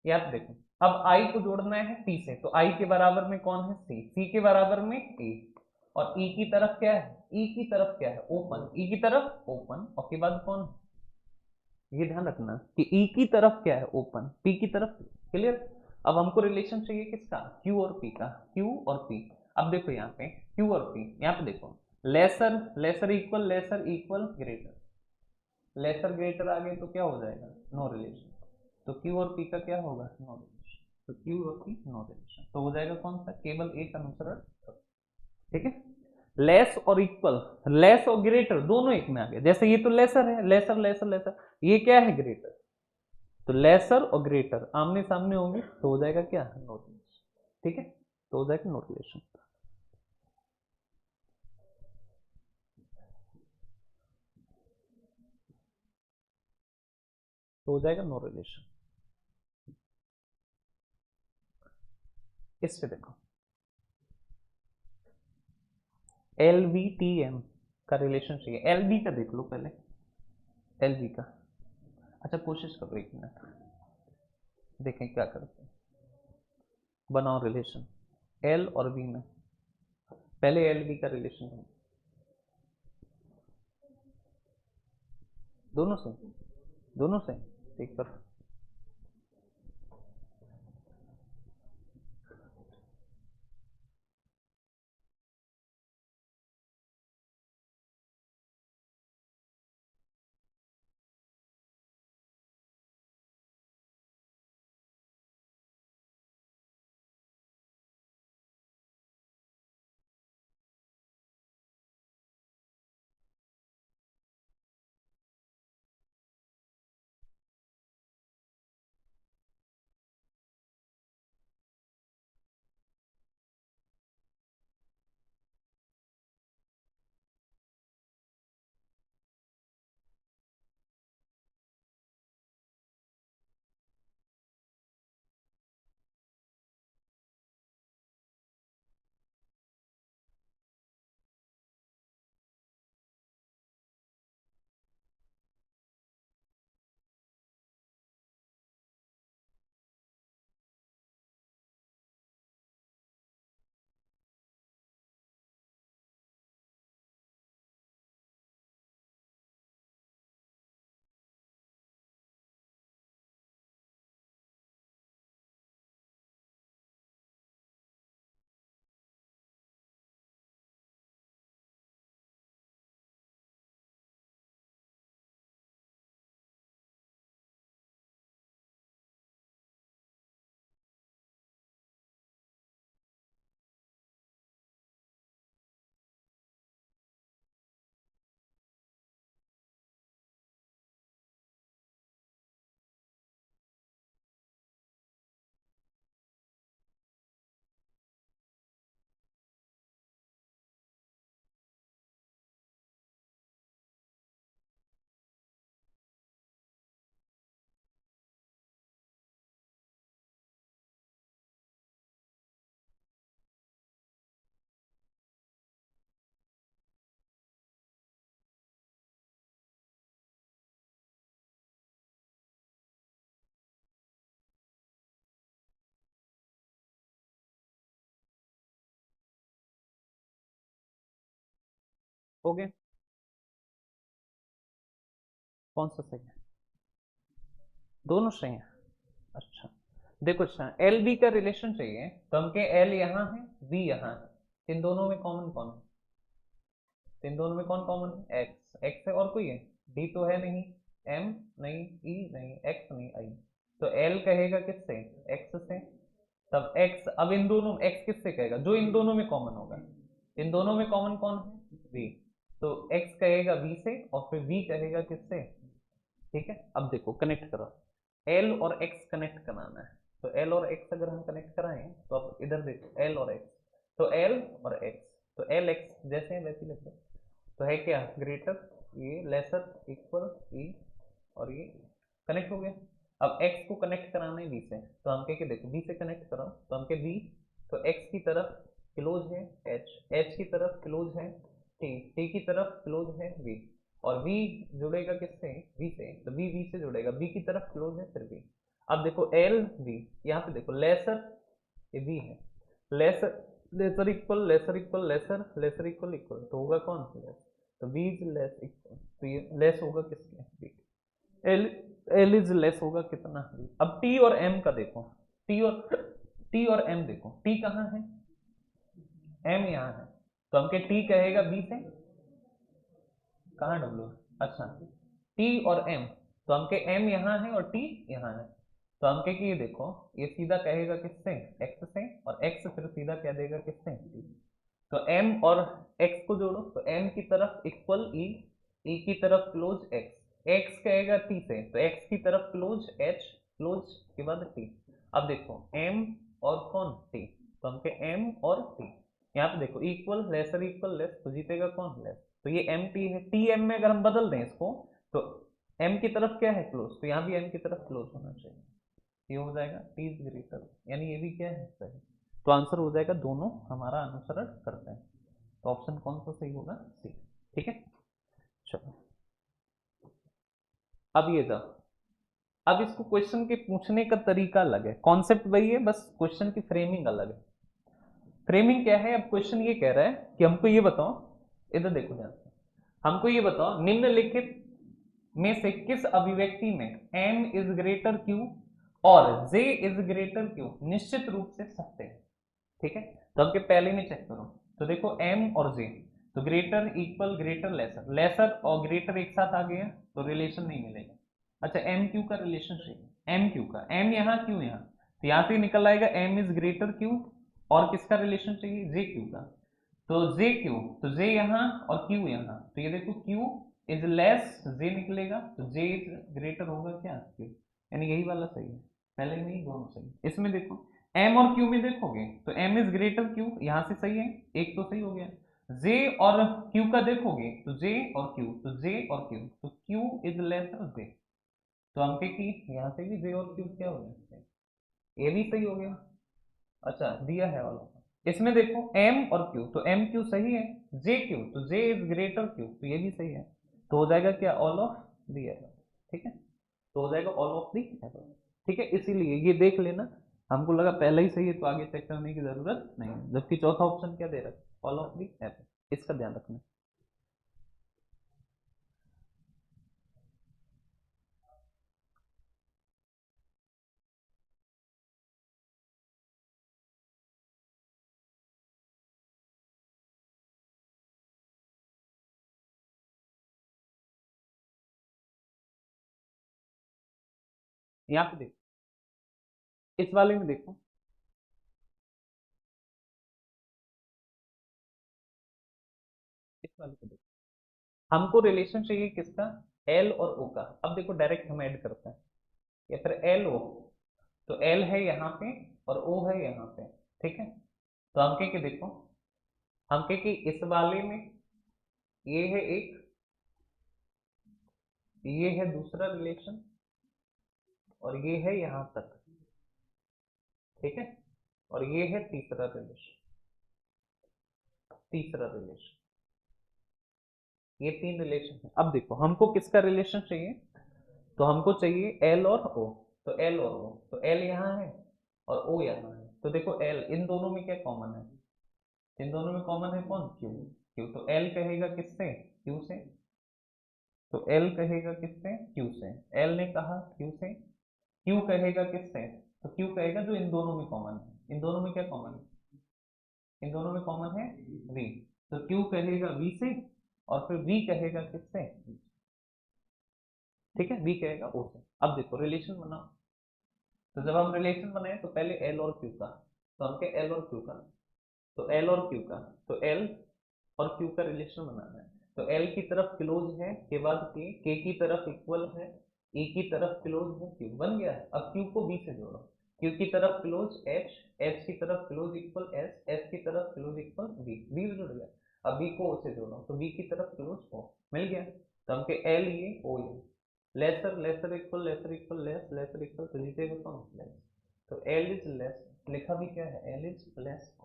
Speaker 1: ये आप देखो, अब आई को जोड़ना है टी से, तो आई के बराबर में कौन है, सी, सी के बराबर में ए, और ई की तरफ क्या है, ई की तरफ क्या है, ओपन, ई की तरफ ओपन, और के बाद कौन, ये ध्यान रखना कि ई की तरफ क्या है, ओपन, पी की तरफ। क्लियर। अब हमको रिलेशन चाहिए किसका, क्यू और पी का, क्यू और पी। अब देखो यहाँ पे क्यू और पी, यहाँ पे देखो lesser lesser equal greater, lesser greater आ गए तो क्या हो जाएगा, नो रिलेशन, तो क्यू और पी का क्या होगा, नो रिलेशन, तो क्यू और पी नो रिलेशन, तो हो जाएगा कौन सा, केवल एक अनुसरण। ठीक है। लेस और इक्वल, लेस और ग्रेटर दोनों एक में आ गए, जैसे ये तो लेसर है, लेसर लेसर लेसर, ये क्या है, ग्रेटर, तो लेसर और ग्रेटर आमने सामने होंगे तो हो जाएगा क्या, नो रिलेशन। ठीक है, तो हो जाएगा नो रिलेशन, तो हो जाएगा नो रिलेशन। इस पे देखो एल वी टी एम का रिलेशन चाहिए, एल बी का देख लो पहले, एल बी का। अच्छा कोशिश करो एक मिनट, देखें क्या करते हैं, बनाओ रिलेशन एल और बी में, पहले एल बी का रिलेशन है, दोनों से, दोनों से एक तरफ। हो गया? कौन सा सही है? दोनों सही है। अच्छा देखो, अच्छा एल बी का रिलेशन चाहिए तो हम के एल यहाँ है, बी यहाँ है, इन दोनों में कॉमन कौन है? इन दोनों में कौन कॉमन है? एक्स। एक्स है और कोई है? डी तो है नहीं, एम नहीं, ई नहीं, एक्स नहीं, आई। तो एल कहेगा किससे? एक्स से। तब एक्स, अब इन दोनों एक्स किससे कहेगा? जो इन दोनों में कॉमन होगा। इन दोनों में कॉमन कौन है? बी। तो एक्स कहेगा बी से और फिर बी कहेगा किससे? ठीक है, अब देखो कनेक्ट करो, एल और एक्स कनेक्ट कराना है। तो एल और एक्स अगर हम कनेक्ट कराएं तो अब इधर देखो एल और एक्स, तो एल और एक्स, तो एल एक्स जैसे हैं वैसे लिखो। तो है क्या? ग्रेटर, ये लेसर, इक्वल, ई, और ये कनेक्ट हो गया। अब x को कनेक्ट कराना है b से, तो हम कह के देखो b से कनेक्ट करो, तो हम के b, तो x की तरफ क्लोज है h, h की तरफ क्लोज है t, t की तरफ क्लोज है v, और v जुड़ेगा किससे? v से, तो v से जुड़ेगा, b की तरफ क्लोज है फिर v। अब देखो l v, यहाँ पे देखो लेसर, ये v है, lesser, lesser equal, lesser equal lesser, lesser equal equal, तो होगा कौन? लेस। तो v इज लेस इक्वल, तो ये लेस होगा किसके? v। L, L is less होगा कितना? अब टी और एम का देखो, टी और एम देखो, टी कहाँ है? एम यहाँ है, तो हम के टी कहेगा बी से, कहाँ डब्ल्यू? अच्छा, टी और एम, तो हम के एम यहाँ है और टी यहाँ है, तो हम के कि ये देखो, ये सीधा कहेगा किससे? एक्स से, और एक्स फिर सीधा कह देगा किससे? टी। तो m और x को जोड़ो, तो m की तरफ इक्वल e, e की तरफ क्लोज x, x कहेगा t से, तो x की तरफ क्लोज h, क्लोज के बाद t। अब देखो m और कौन? t, तो हम के m और t, यहाँ पे देखो इक्वल लेस, तो जीतेगा कौन? लेस। तो ये एम टी है, टी एम में अगर हम बदल दें इसको, तो m की तरफ क्या है? क्लोज, तो यहाँ भी m की तरफ क्लोज होना चाहिए, ये हो जाएगा टी इज ग्रेटर, यानी ये भी क्या है? सही। तो आंसर हो जाएगा, दोनों हमारा अनुसरण करते हैं, तो ऑप्शन कौन सा सही होगा? सी। ठीक है, चलो अब ये जाओ, अब इसको क्वेश्चन के पूछने का तरीका अलग है, कॉन्सेप्ट वही है, बस क्वेश्चन की फ्रेमिंग अलग है। फ्रेमिंग क्या है? अब क्वेश्चन ये कह रहा है कि हमको ये बताओ, इधर देखो ध्यान से, हमको ये बताओ निम्नलिखित में से किस अभिव्यक्ति में m इज ग्रेटर q और j इज ग्रेटर q निश्चित रूप से सत्य है। ठीक है, तो अब के पहले में चेक करो, तो देखो m और j, तो greater equal greater lesser, lesser और ग्रेटर एक साथ आ गया तो रिलेशन नहीं मिलेगा। अच्छा एम क्यू का रिलेशन चाहिए, एम क्यू का, एम यहाँ क्यू यहाँ, तो यहाँ से निकल आएगा एम इज ग्रेटर क्यू, और किसका रिलेशन चाहिए? जे क्यू का, तो जे क्यू, तो जे यहाँ और क्यू यहाँ, तो ये देखो क्यू इज लेस जे निकलेगा, तो जे इज ग्रेटर होगा क्या? क्यू, यानी यही वाला सही है, पहले में ही दोनों सही। इसमें देखो m और q में देखोगे तो m इज ग्रेटर q, यहाँ से सही है, एक तो सही हो गया। j और q का देखोगे तो j और q, तो j और q, तो q इज लेसर j, तो हम के कि यहाँ से भी j और q क्या हो गया? ये भी सही हो गया। अच्छा दिया है वाला, इसमें देखो m और q, तो m q सही है, j q, तो j इज ग्रेटर q, तो ये भी सही है, तो हो जाएगा क्या? All of the above. ठीक है, तो हो जाएगा ऑल ऑफ दी एबव। ठीक है, इसीलिए ये देख लेना, हमको लगा पहले ही सही है तो आगे चेक करने की जरूरत नहीं है, जबकि चौथा ऑप्शन क्या दे रहा है? ऑल ऑफ दी एबव, इसका ध्यान रखना। यहाँ पे देखो, इस वाले में देखो, इस वाले को देखो, हमको रिलेशन चाहिए किसका? एल और ओ का। अब देखो डायरेक्ट हम ऐड करते हैं, या फिर एल ओ, तो एल है यहाँ पे और ओ है यहाँ पे। ठीक है, तो हम के देखो, हम के कि इस वाले में ये है एक, ये है दूसरा रिलेशन, और ये है यहाँ तक। ठीक है, और ये है तीसरा रिलेशन, तीसरा रिलेशन, ये तीन रिलेशन है। अब देखो हमको किसका रिलेशन चाहिए? तो हमको चाहिए एल और ओ, तो एल और ओ, तो एल यहाँ है और ओ यहाँ है, तो देखो एल, इन दोनों में क्या कॉमन है? इन दोनों में कॉमन है कौन? क्यू। क्यू, तो एल कहेगा किससे, क्यू से, तो एल कहेगा किससे, क्यू से, एल ने कहा क्यू से, क्यू कहेगा किससे, तो क्यू कहेगा जो इन दोनों में कॉमन है, इन दोनों में क्या कॉमन है, इन दोनों में कॉमन है वी, तो क्यू कहेगा वी से, और फिर वी कहेगा किससे, ठीक है, वी कहेगा ओ से। अब देखो रिलेशन बनाओ, तो जब हम रिलेशन बनाए तो पहले एल और क्यू का, तो हम क्या एल और क्यू का, तो एल और क्यू का, तो एल और क्यू का रिलेशन बनाना है, तो एल की तरफ क्लोज है के बाद के की तरफ इक्वल है, ई की तरफ क्लोज है क्यू, बन गया है। अब क्यू को बी से जोड़ो, क्यू की तरफ क्लोज एच, एच की तरफ क्लोज इक्वल एस, एस की तरफ क्लोज इक्वल बी, बी जुड़ गया। अब बी को ओ से जोड़ो, तो बी की तरफ क्लोज ओ, मिल गया। तो हम के एल ये ओ ये, lesser lesser equal lesser equal less, lesser equal, तो जीतेगा कौन, लेस, तो एल इज लेस, लिखा भी क्या है, एल इज लेस,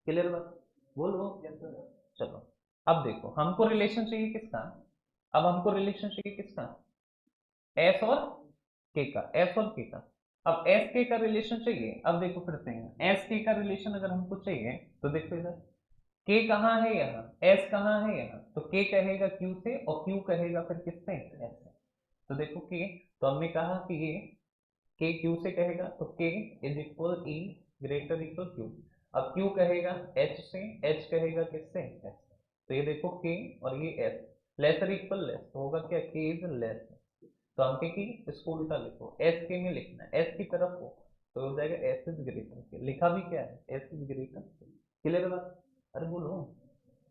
Speaker 1: क्लियर बात, बोलो। चलो अब देखो हमको रिलेशन चाहिए किसका, अब हमको रिलेशन चाहिए किसका, एस और के का, एस और के का। अब एस के का रिलेशन चाहिए, अब देखो फिर से एस के का रिलेशन अगर हमको चाहिए तो देखो इधर के कहाँ है यहाँ, एस कहाँ है यहाँ, तो के कहेगा क्यू से और क्यू कहेगा फिर किससे, एस से। तो देखो के, तो हमने कहा कि ये के क्यू से कहेगा, तो के is equal E greater equal Q. अब क्यू कहेगा एच से, एच कहेगा किससे, एस। तो ये देखो के और ये एस, लेसर इक्वल लेस, तो होगा क्या, के इज लेस, तो हम के की इसको उल्टा लिखो, एस के में लिखना है एस की तरफ हो, तो हो जाएगा एस इज ग्रेटर के, लिखा भी क्या है, एस इज ग्रेटर, क्लियर बात, अरे बोलो।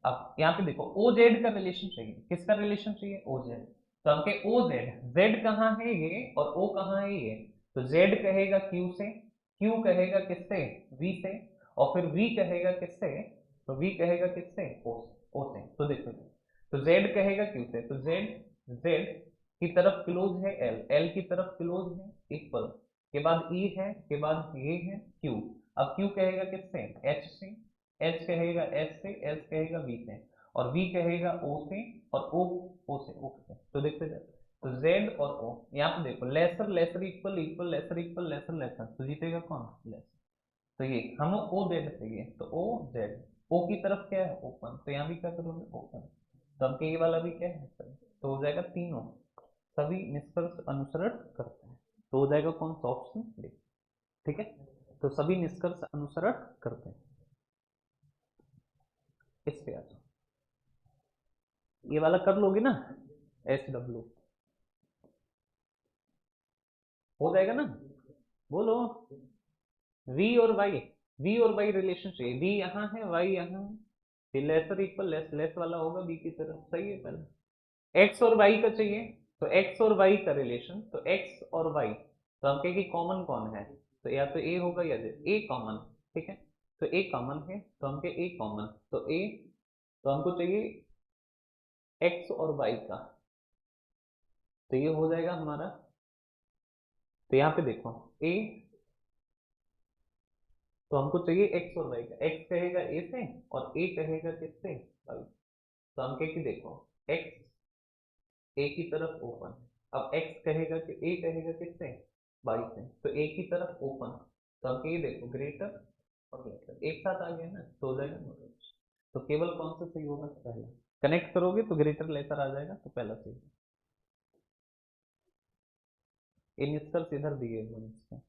Speaker 1: अब यहाँ पे देखो ओ जेड का रिलेशन चाहिए, किसका रिलेशन चाहिए, ओ जेड, तो हम के ओ जेड, जेड कहाँ है ये और ओ कहाँ है ये, तो जेड कहेगा क्यू से, क्यू कहेगा किससे, वी से, और फिर वी कहेगा किससे, तो वी कहेगा किससे, ओ से, तो देखो, तो जेड कहेगा क्यू से, तो जेड, जेड की तरफ क्लोज है एल, एल की तरफ क्लोज है इक्वल, के बाद ई है, के बाद ये है क्यू, अब क्यू कहेगा किससे, एच से, एच कहेगा एस से, एस कहेगा वी से, और वी कहेगा ओ से, और ओ से, ओ से, तो देखते जाए, तो जेड और ओ, यहाँ पे देखो lesser lesser equal equal lesser equal lesser lesser, तो जीतेगा कौन, लेसर, तो ये हम ओ जेड चाहिए, तो ओ जेड, ओ की तरफ क्या है, ओपन, तो यहाँ भी क्या करोगे, ओपन, तो हम ये वाला भी क्या है, तो हो जाएगा तीनों सभी निष्कर्ष अनुसरण करते हैं, तो हो जाएगा कौन सा ऑप्शन डी, ठीक है, तो सभी निष्कर्ष अनुसरण करते हैं। इस पे आ जाओ, ये वाला कर लोगे ना, एच डब्ल्यू हो जाएगा ना, बोलो, वी और वाई, वी और वाई रिलेशन चाहिए, वी यहाँ है वाई यहाँ है, लेसर इक्वल लेस, लेस वाला होगा बी की तरफ, सही है पहले, एक्स और वाई का चाहिए, तो एक्स और वाई का रिलेशन, तो एक्स और वाई, तो हम कहें कि कॉमन कौन है, तो या तो ए होगा या ए कॉमन, ठीक है, तो ए कॉमन है, तो हम कहें ए कॉमन, तो ए, तो हमको चाहिए एक्स और वाई का, तो ये हो जाएगा हमारा, तो यहाँ पे देखो ए, तो हमको चाहिए एक्स और वाई का, एक्स कहेगा ए से और ए कहेगा किससे, वाई, तो हम कहें कि देखो एक्स ए की तरफ ओपन, अब एक्स कहेगा कि ए कहेगा किससे, वाई से, तो ए की तरफ ओपन, तो हम ये देखो ग्रेटर और लेसर एक साथ आ गया ना, तो हो जाएगा नोटेशन, तो केवल कौन सा सही होगा, पहला, कनेक्ट करोगे तो ग्रेटर लेसर आ जाएगा, तो पहला सही, ये निष्कर्ष इधर दिए हुए हैं इसके।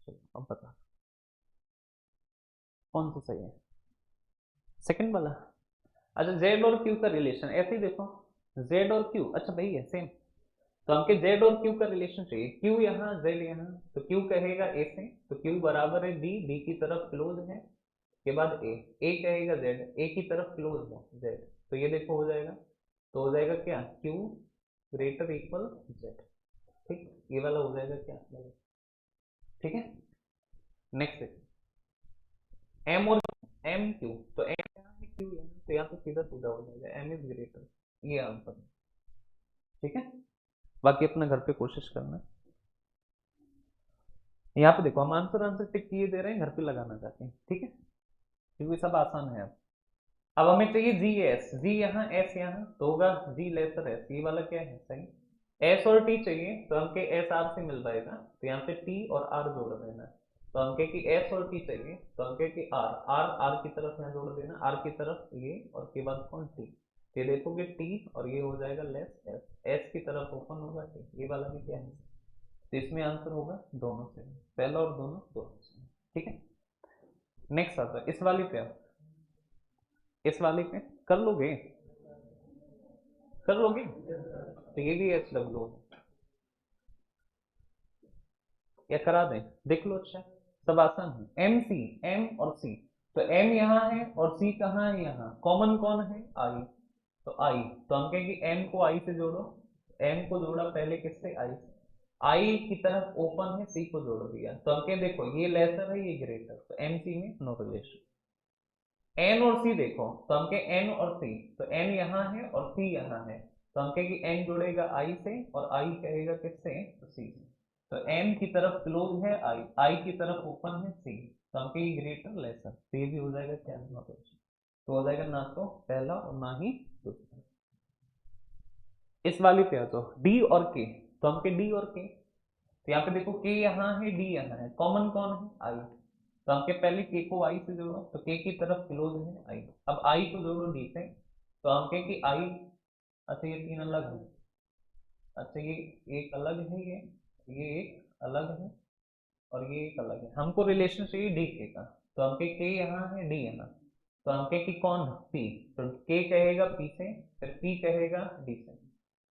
Speaker 1: चलो अब बता कौन सा सही है, सेकंड वाला। अच्छा जेड और क्यू का रिलेशन ऐसे ही देखो, जेड और क्यू, अच्छा भाई है सेम, तो हमके जेड और क्यू का रिलेशन चाहिए, क्यू यहाँ जेड यहाँ, तो क्यू कहेगा ए से, तो क्यू बराबर है बी, बी की तरफ क्लोज है, के बाद ए कहेगा जेड, ए की तरफ क्लोज है जेड, तो ये देखो हो जाएगा, तो हो जाएगा क्या, क्यू ग्रेटर इक्वल जेड, ठीक, ये वाला हो जाएगा क्या, ठीक है। नेक्स्ट एम और एम क्यू, तो एम यहाँ है क्यू यहाँ, तो यहाँ तो सीधा सीधा हो जाएगा एम इज ग्रेटर, ये आंसर, ठीक है। बाकी अपना घर पे कोशिश करना। यहाँ पे देखो हम आंसर टिक किए दे रहे हैं, घर पे लगाना चाहते हैं, ठीक है, क्योंकि सब आसान है। अब हमें चाहिए जी एस, जी यहाँ एस यहाँ तो होगा जी लेसर एस, ये वाला क्या है सही। एस और टी चाहिए तो हम के एस आर से मिल पाएगा, तो यहाँ पे टी और आर जोड़ देना है। तो हम कि एस और टी चाहिए तो हम कि आर आर आर की तरफ यहाँ जोड़ देना, आर की तरफ ये और के बाद कौन टी, ये देखोगे टी और ये हो जाएगा लेस एस, एस की तरफ ओपन होगा टी, ये वाला भी क्या है, तो इसमें आंसर होगा दोनों से, पहला और दोनों दोनों से, ठीक है। नेक्स्ट आता है इस वाले पे, इस वाले पे कर लोगे, कर लोगे, तो ये भी एच डब्ल्यू या करा दें, देख लो, अच्छा सब आसान है। एम सी, एम और सी, तो एम यहाँ है और सी कहाँ है, यहाँ कॉमन कौन है आई, तो आई, तो हम कहेंगे एम को आई से जोड़ो, एम को जोड़ा पहले किससे आई से, आई की तरफ ओपन है, सी को जोड़ दिया, तो हम कहें देखो ये लेसर है ये ग्रेटर, तो एम सी में नो रिलेशन। एन और सी देखो तो हम कहें एन और सी, तो एन यहाँ है और सी यहाँ है, तो हम कहें कि एन जुड़ेगा आई से और आई कहेगा किससे, तो सी से, तो एम की तरफ क्लोज है आई, आई की तरफ ओपन है सी, तो हम कहेंगे ग्रेटर लेसर, तो ये भी हो जाएगा क्या, तो हो जाएगा ना तो पहला और ना ही दूसरा। इस वाले पे आ तो डी और के, तो हम के डी और के, तो यहाँ पे देखो के यहाँ है डी यहाँ है, कॉमन कौन है आई, तो हम के पहले के को आई से जोड़ो, तो के की तरफ क्लोज है आई, अब आई को जोड़ो डी से, तो हम कहें कि आई, अच्छा ये तीन अलग है, अच्छा ये एक अलग है, ये एक अलग है और ये एक अलग है, हमको रिलेशन चाहिए डी के का, तो हम के यहाँ है डी यहाँ, तो हम के कि कौन पी, तो के कहेगा पी से, फिर पी कहेगा डी से,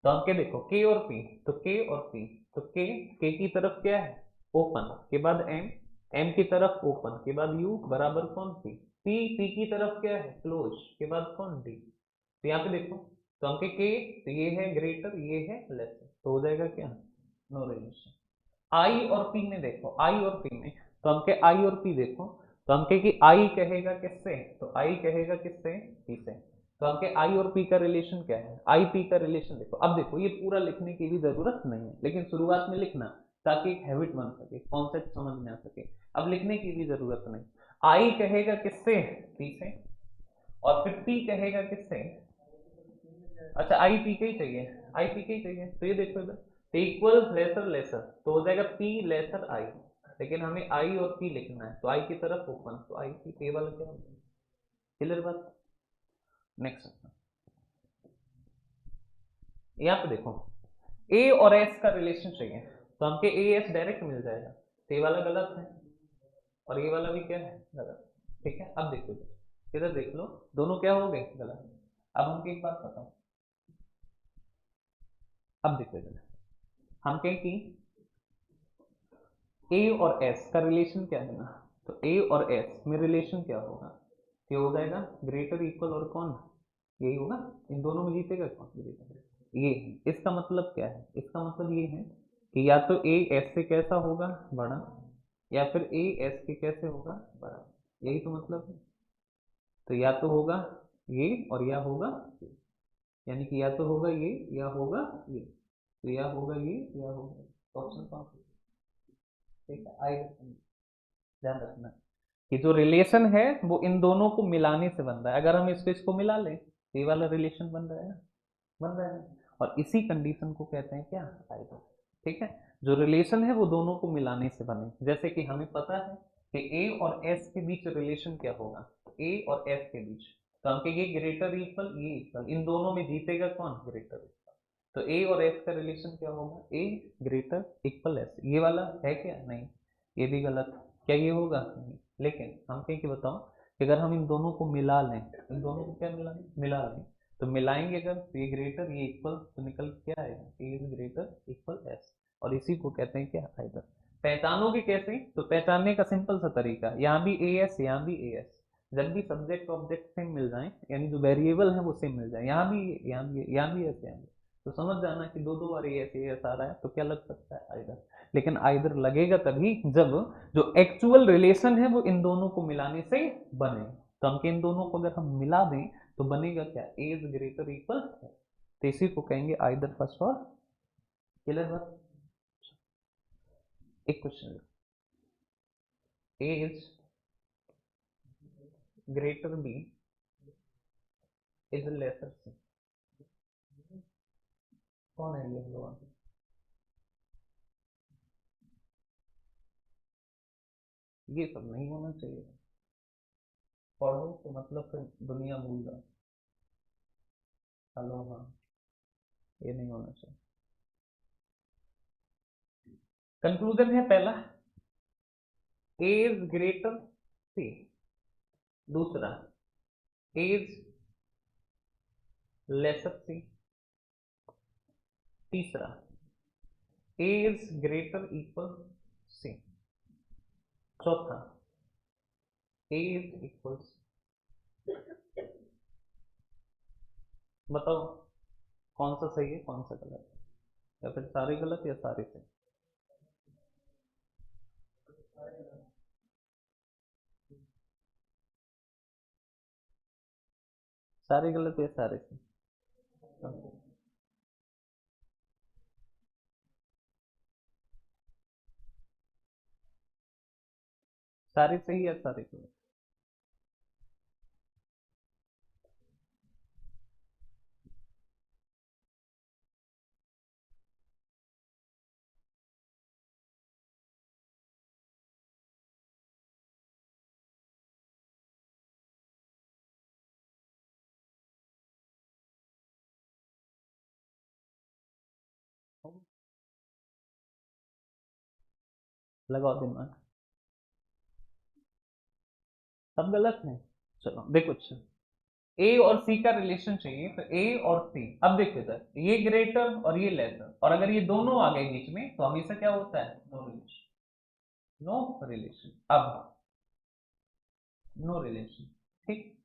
Speaker 1: तो हम के देखो के और पी, तो के और पी, तो के की तरफ क्या है ओपन, के बाद एम, एम की तरफ ओपन, के बाद यू बराबर कौन पी, पी की तरफ क्या है क्लोज, के बाद कौन डी, तो यहाँ पे देखो तो हम के, तो ये है ग्रेटर ये है लेसर, तो हो जाएगा क्या, नो रिलेशन। आई और पी में देखो, आई और पी में, तो हम के आई और पी देखो, तो हम के कि आई कहेगा किससे, तो आई कहेगा किससे पी से, तो हम के आई और पी का रिलेशन क्या है, आई पी का रिलेशन देखो। अब देखो ये पूरा लिखने की भी जरूरत नहीं है, लेकिन शुरुआत में लिखना ताकि एक हैबिट बन सके, कॉन्सेप्ट समझ में आ सके। अब लिखने की भी जरूरत नहीं, आई कहेगा किससे पी से, और फिर पी कहेगा किससे, अच्छा आई पी के ही चाहिए, आई पी के ही चाहिए, तो ये देखो इधर इक्वल लेसर लेसर, तो हो जाएगा पी लेसर आई, लेकिन हमें आई और पी लिखना है, तो आई की तरफ ओपन, तो आई पी के वाला क्या होगा, क्लियर बात। नेक्स्ट यहाँ पे देखो ए और एस का रिलेशन चाहिए, तो हमके ए एस डायरेक्ट मिल जाएगा, तो ये वाला गलत है और ये वाला भी क्या है गलत, ठीक है। अब देखो इधर देख लो दोनों क्या हो गए गलत। अब हमको एक बात बताओ, अब देखो इधर हम कहें कि ए और एस का रिलेशन क्या है ना, तो ए और एस में रिलेशन क्या होगा, ये हो जाएगा ग्रेटर इक्वल और कौन, यही होगा, इन दोनों में जीतेगा कौन, ग्रेटर। ये इसका मतलब क्या है, इसका मतलब ये है कि या तो ए एस से कैसा होगा बड़ा, या फिर ए एस के कैसे होगा बड़ा, यही तो मतलब है। तो या तो होगा ये और या होगा ये, यानी कि या तो होगा ये या होगा ये, तो या होगा ये या होगा, ऑप्शन कौन सा, ठीक है। आई ध्यान रखना कि जो रिलेशन है वो इन दोनों को मिलाने से बन रहा है, अगर हम इसको मिला लें तो ये वाला रिलेशन बन रहा है ना, बन रहा है, और इसी कंडीशन को कहते हैं क्या आइडल, ठीक है। जो रिलेशन है वो दोनों को मिलाने से बने, जैसे कि हमें पता है कि ए और एस के बीच रिलेशन क्या होगा, ए और एस के बीच, तो हम कहेंगे ग्रेटर इक्वल ये इक्वल, इन दोनों में जीतेगा कौन ग्रेटर इक्वल, तो ए और एस का रिलेशन क्या होगा, ए ग्रेटर इक्वल एस, ये वाला है क्या नहीं, ये भी गलत, क्या ये होगा नहीं, लेकिन हम कहें कि बताओ कि अगर हम इन दोनों को मिला लें, इन दोनों को क्या मिला लें, तो मिलाएंगे अगर तो ये ग्रेटर ये इक्वल, तो निकल क्या आएगा, ए इज ग्रेटर इक्वल एस, और इसी को कहते हैं क्या आइडल। पहचानोगे कैसे, तो पहचानने का सिंपल सा तरीका, यहाँ भी ए एस यहाँ भी ए एस, जब भी सब्जेक्ट ऑब्जेक्ट सेम मिल जाए, यानी जो वेरिएबल है वो सेम मिल जाए, यहाँ भी यहाँ भी यहाँ भी ऐसे यहाँ भी, तो समझ जाना कि दो बार ए एस आ रहा है, तो क्या लग सकता है आइडल। लेकिन आइदर लगेगा तभी जब जो एक्चुअल रिलेशन है वो इन दोनों को मिलाने से बने, तो हम इन दोनों को अगर हम मिला दें तो बनेगा क्या, ए इज ग्रेटर इक्वल, तो इसी को कहेंगे आइदर फर्स्ट और क्लियर बात। एक question, A is greater B is lesser C, कौन है ये लोग? ये सब नहीं होना चाहिए, पढ़ो तो मतलब फिर दुनिया भूल जाओ। हेलो, हाँ, ये नहीं होना चाहिए। कंक्लूजन है पहला, ए इज ग्रेटर सी, दूसरा ए इज लेसर सी, तीसरा ए इज ग्रेटर इक्वल सी, चौथा ए इज इक्वल। बताओ कौन सा सही है कौन सा गलत है, या फिर सारे गलत या सारे सही? सारे गलत या सारे सही? सारे सही या सारे गलत? लगाओ दिमाग, सब गलत है। चलो देखो, अच्छा, ए और सी का रिलेशन चाहिए, तो ए और सी, अब देखो इधर, ये ग्रेटर और ये लेसर, और अगर ये दोनों आ गए बीच में तो हमेशा क्या होता है? No relation. नो रिलेशन, अब नो रिलेशन, ठीक।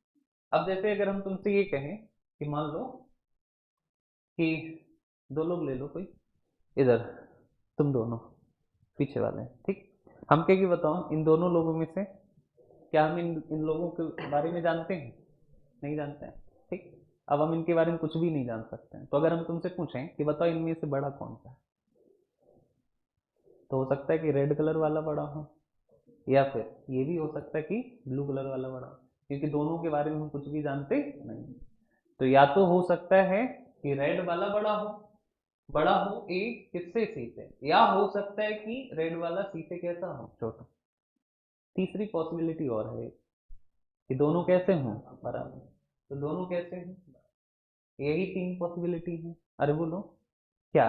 Speaker 1: अब जैसे अगर हम तुमसे ये कहें कि मान लो कि दो लोग ले लो कोई, इधर तुम दोनों पीछे वाले हैं, ठीक। हम क्या कि बताओ इन दोनों लोगों में से क्या हम इन लोगों के बारे में जानते हैं? नहीं जानते हैं, ठीक। अब हम इनके बारे में कुछ भी नहीं जान सकते हैं, तो अगर हम तुमसे पूछें कि बताओ इनमें से बड़ा कौन सा है, तो हो सकता है कि रेड कलर वाला बड़ा हो, या फिर ये भी हो सकता है कि ब्लू कलर वाला बड़ा हो, क्योंकि दोनों के बारे में हम कुछ भी जानते नहीं। तो या तो हो सकता है कि रेड वाला बड़ा हो ए किससे? सी से, या हो सकता है कि रेड वाला सी से कैसा हो? छोटा। तीसरी पॉसिबिलिटी और है कि दोनों कैसे हों? बराबर। तो दोनों कैसे हैं? यही तीन पॉसिबिलिटी है। अरे बोलो, क्या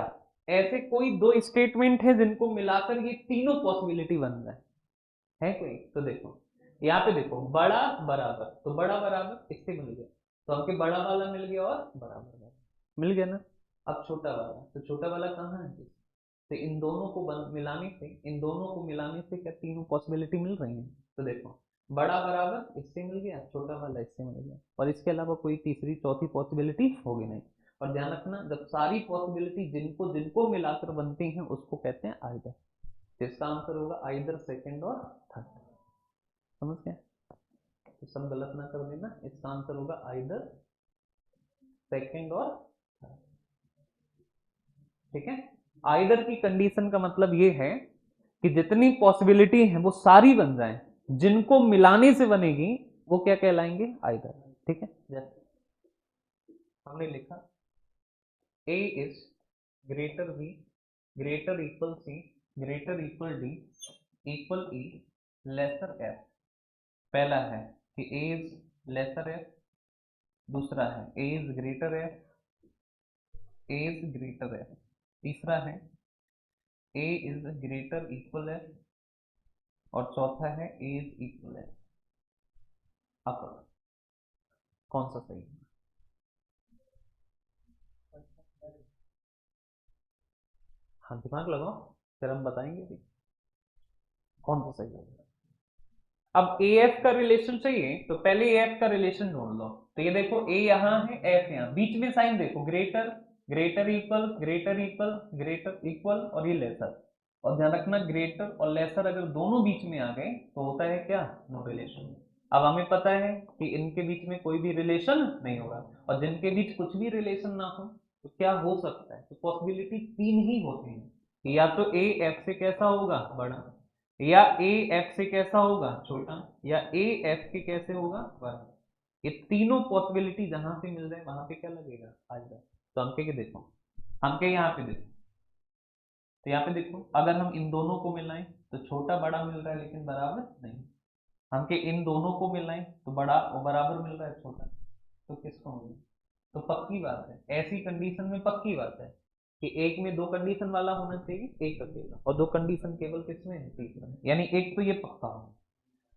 Speaker 1: ऐसे कोई दो स्टेटमेंट है जिनको मिलाकर ये तीनों पॉसिबिलिटी बन रहा है कोई? तो देखो यहाँ पे देखो, बड़ा बराबर, तो बड़ा बराबर इससे मिल गया, तो आपके बड़ा वाला मिल गया और बराबर वाला मिल गया ना। अब छोटा वाला, तो छोटा वाला कहाँ है? तो इन दोनों को मिलाने से, इन दोनों को मिलाने से क्या तीनों पॉसिबिलिटी मिल रही है? तो देखो, बड़ा बराबर इससे मिल गया, छोटा वाला इससे मिल गया, और इसके अलावा कोई तीसरी चौथी पॉसिबिलिटी होगी नहीं। और ध्यान रखना, जब सारी पॉसिबिलिटी जिनको जिनको मिलाकर बनती हैं उसको कहते हैं आइदर। तो इसका आंसर होगा आइदर सेकंड और थर्ड। समझ गए? तो सब गलत ना कर देना, इसका आंसर होगा आइदर सेकंड और थर्ड, ठीक है। आइदर की कंडीशन का मतलब ये है कि जितनी पॉसिबिलिटी है वो सारी बन जाए, जिनको मिलाने से बनेगी वो क्या कहलाएंगे? आइदर, ठीक है। जैसे हमने लिखा A is greater B, greater equal C, greater equal D, equal E, lesser F. पहला है कि ए इज लेसर एफ, दूसरा है A is greater F, A is greater F, तीसरा है A is greater equal F, और चौथा है ए इज इक्वल एफ। अब कौन सा सही है? हाँ, दिमाग लगाओ, फिर हम बताएंगे भी कौन सा सही है। अब ए एफ का रिलेशन चाहिए तो पहले ए एफ का रिलेशन ढूंढ लो। तो ये देखो, ए यहाँ है, एफ यहाँ, बीच में साइन देखो, greater, greater equal, greater equal, greater equal, और ये लेसर। और ध्यान रखना, ग्रेटर और लेसर अगर दोनों बीच में आ गए तो होता है क्या? No relation. अब हमें पता है कि इनके बीच में कोई भी रिलेशन नहीं होगा, और जिनके बीच कुछ भी रिलेशन ना हो तो क्या हो सकता है, तो पॉसिबिलिटी तीन ही होती है, या तो ए एफ से कैसा होगा, बड़ा, या ए एफ से कैसा होगा, छोटा, या ए एफ के कैसे होगा, बड़ा। ये तीनों पॉसिबिलिटी जहां से मिल जाए वहां पे क्या लगेगा, आ जाए। तो हम के देखो, हम के यहाँ पे देखो, तो यहाँ पे देखो अगर हम इन दोनों को मिलाएं तो छोटा बड़ा मिल रहा है लेकिन बराबर नहीं, हम के इन दोनों को मिलाएं तो बड़ा और बराबर मिल रहा है छोटा, तो किसको होगा। तो पक्की बात है, ऐसी कंडीशन में पक्की बात है कि एक में दो कंडीशन वाला होना चाहिए, एक अकेला, और दो कंडीशन केवल किसमें है, तीसरा में। यानी एक तो ये पक्का हो।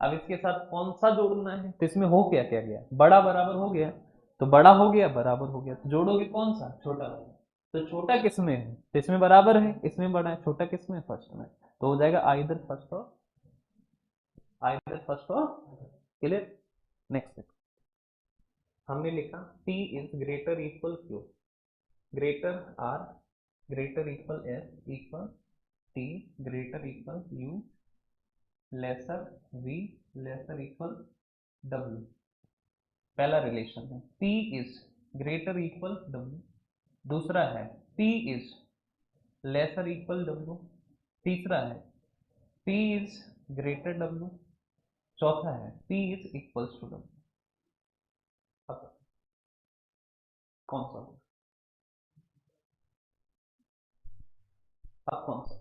Speaker 1: अब इसके साथ कौन सा जोड़ना है, तो इसमें हो क्या गया, बड़ा बराबर हो गया, तो बड़ा हो गया बराबर हो गया, तो जोड़ोगे कौन सा, छोटा वाला। तो छोटा किसमें है, तो इसमें बराबर है, इसमें बड़ा है, छोटा किसमें, फर्स्ट में, तो हो जाएगा आइदर फर्स्ट और, आइदर फर्स्ट और, क्लियर। नेक्स्ट हमने लिखा T is greater equal Q, greater R, greater equal S, equal T, greater equal U, lesser V, lesser equal W। पहला रिलेशन है P is greater equal W, दूसरा है P is lesser equal W, तीसरा है P is greater W, चौथा है P is equals to W। अब कौन सा होगा, अब कौन सा,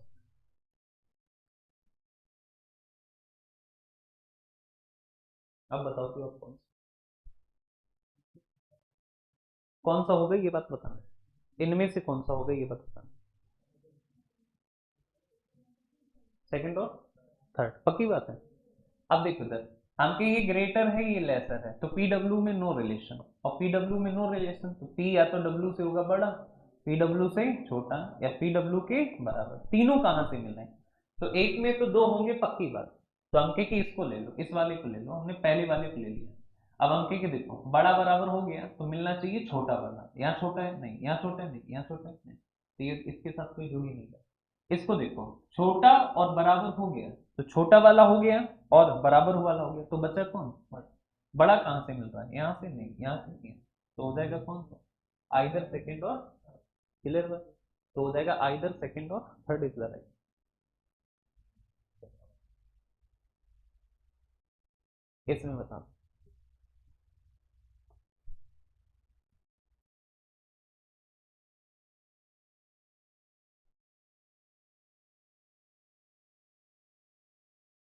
Speaker 1: अब बताओ कि अब कौन सा होगा ये बात बताना, इनमें से कौन सा होगा ये बात बताना, सेकंड और थर्ड, पक्की बात है। अब देखो इधर हमके ये ग्रेटर है ये लेसर है, तो पी डब्ल्यू में नो रिलेशन, और पी डब्ल्यू में नो रिलेशन, तो पी या तो डब्ल्यू से होगा बड़ा, पी डब्ल्यू से छोटा, या पी डब्ल्यू के बराबर। तीनों कहां से मिल रहे हैं, तो एक में तो दो होंगे पक्की बात। तो अंके की इसको ले लो, इस वाले को ले लो, हमने पहले वाले को ले लिया। अब अंके के देखो बड़ा बराबर हो गया तो मिलना चाहिए छोटा वाला, यहाँ छोटा है नहीं, यहाँ छोटा है नहीं, यहाँ छोटा है नहीं, तो ये इसके साथ कोई जुड़ ही नहीं है। इसको देखो छोटा और बराबर हो गया, तो छोटा वाला हो गया और बराबर वाला हो गया, तो बचा कौन, बड़ा। बड़ा कहां से मिल रहा है, यहाँ से नहीं, यहाँ से नहीं, तो हो जाएगा कौन सा, आइदर सेकंड और, क्लियर बात, तो हो जाएगा आइदर सेकंड और थर्ड इज द राइट। इसमें बता,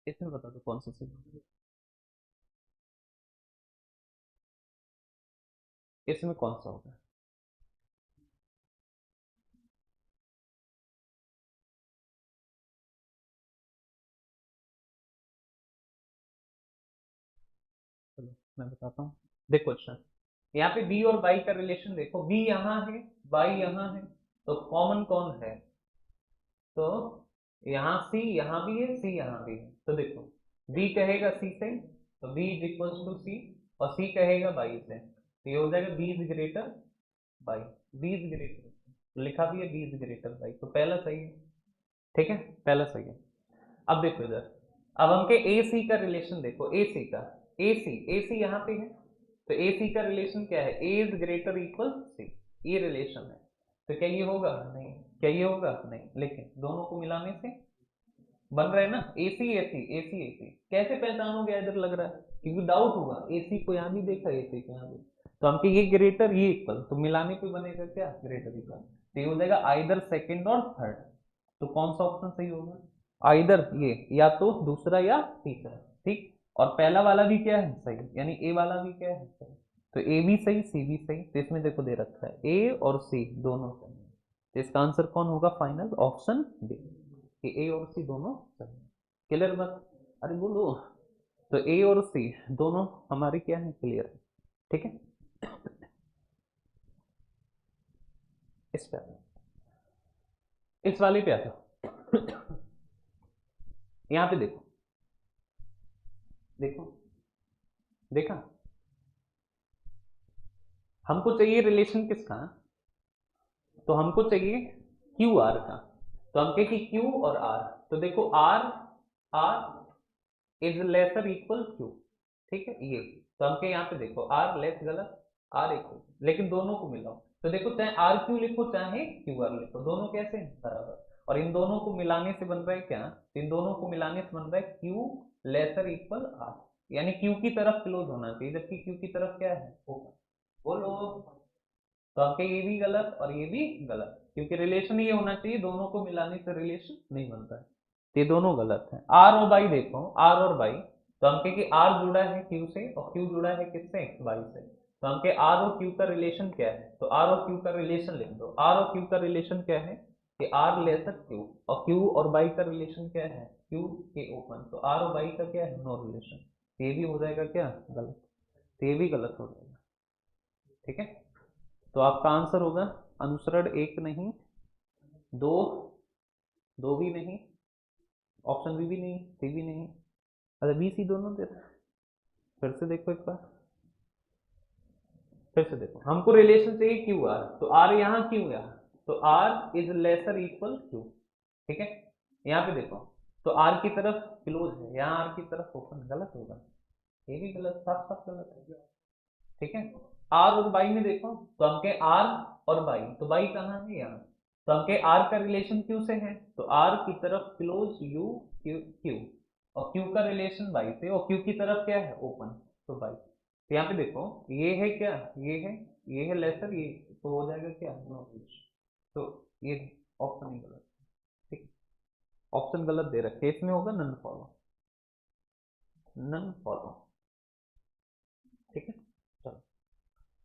Speaker 1: इसमें बता दो कौन सा सही, इसमें कौन सा होगा, चलो मैं बताता हूँ। देखो अच्छा, यहाँ पे बी और बाई का रिलेशन देखो, बी यहाँ है, बाई यहाँ है, तो कॉमन कौन है, तो यहाँ सी यहाँ भी है, सी यहाँ भी है, तो देखो बी कहेगा सी से, तो B is equals to C, और सी कहेगा बाई से, तो ये हो जाएगा बी इज ग्रेटर बाई, बी इज ग्रेटर, तो लिखा भी है बी इज ग्रेटर बाई, तो पहला सही है, ठीक है, पहला सही है। अब देखो इधर, अब हमके ए सी का रिलेशन देखो, ए सी का, ए सी यहाँ पे है, तो ए सी का रिलेशन क्या है, A is greater equal C, ये रिलेशन है, तो क्या ये होगा, नहीं, क्या ये होगा, नहीं, लेकिन दोनों को मिलाने से बन रहा है ना, एसी एसी एसी एसी, कैसे पहचानोगे, इधर लग रहा है, क्योंकि डाउट होगा, एसी को यहाँ भी देखा, एसी को यहाँ भी, तो हमके ये ग्रेटर ये इक्वल, तो मिलाने पे बनेगा क्या, ग्रेटर इक्वल, तो ये हो जाएगा आइदर सेकंड और थर्ड, तो कौन सा ऑप्शन सही होगा, आइदर ये, या तो दूसरा या तीसरा, ठीक, और पहला वाला भी क्या है सही, यानी ए वाला भी क्या है सही, तो ए भी सही सी भी सही, तो इसमें देखो दे रखा है ए और सी दोनों सही, तो इसका आंसर कौन होगा फाइनल, ऑप्शन डी, कि ए और सी दोनों सही, क्लियर बात, अरे बोलो, तो ए और सी दोनों हमारे क्या है, क्लियर है, ठीक है। इस पे इस वाले पे आता, यहाँ पे देखो, देखो देखा, हमको चाहिए रिलेशन किसका, तो हमको चाहिए क्यू आर का, तो हम कहें कि क्यू और आर, तो देखो R, R is lesser equal Q, ठीक है ये, तो हम कहें यहाँ पे देखो आर लेस गलत, आर इक्वल, लेकिन दोनों को मिलाओ, तो देखो चाहे आर क्यू लिखो चाहे क्यू आर लिखो, दोनों कैसे हैं? बराबर। और इन दोनों को मिलाने से बन रहा है क्या? इन दोनों को मिलाने से बन रहा है क्यू लेसर इक्वल आर, यानी क्यू की तरफ क्लोज होना चाहिए, जबकि क्यू की तरफ क्या है? ओपन। बोलो। तो आपके ये भी गलत और ये भी गलत, क्योंकि रिलेशन ये होना चाहिए, दोनों को मिलाने से रिलेशन नहीं बनता है, तो ये दोनों गलत है। आर और बाई देखो, आर और बाई, तो हम कहें कि आर जुड़ा है क्यू से और क्यू जुड़ा है किससे? बाई से। तो हम कहें आर और क्यू का रिलेशन क्या है? तो आर और क्यू का रिलेशन लिख दो। आर और क्यू का रिलेशन क्या है? कि आर लेसर क्यू, और क्यू और बाई का रिलेशन क्या है? क्यू के ओपन। तो आर और बाई का क्या है? No relation. ये भी हो जाएगा क्या? गलत। तो ये भी गलत हो जाएगा। ठीक है, तो आपका आंसर होगा अनुसरण एक नहीं, दो, दो भी नहीं, ऑप्शन बी भी नहीं, सी भी नहीं, अच्छा बी सी दोनों दे रहे हैं। फिर से देखो एक बार, फिर से देखो, हमको रिलेशन चाहिए क्यू आर, तो आर यहाँ क्यू यहाँ, तो R is lesser equal Q. ठीक है, यहाँ पे देखो, तो आर की तरफ क्लोज है, यहाँ आर की तरफ ओपन, गलत होगा, ये भी गलत, साफ साफ गलत है। ठीक है, आर और बाई में देखो, तो हम के आर और बाई, तो बाई कहाँ है? यहाँ। तो हम के आर का रिलेशन क्यू से है, तो आर की तरफ क्लोज यू क्यू क्यू, और क्यू का रिलेशन बाई से, और क्यू की तरफ क्या है? ओपन, तो बाई। तो यहाँ पे देखो, ये है क्या? ये है लेसर, ये तो हो जाएगा क्या? No relation. तो ये ऑप्शन ही गलत। ठीक, ऑप्शन गलत दे रखे, इसमें होगा नन फॉलो, नन फॉलो। ठीक है, चलो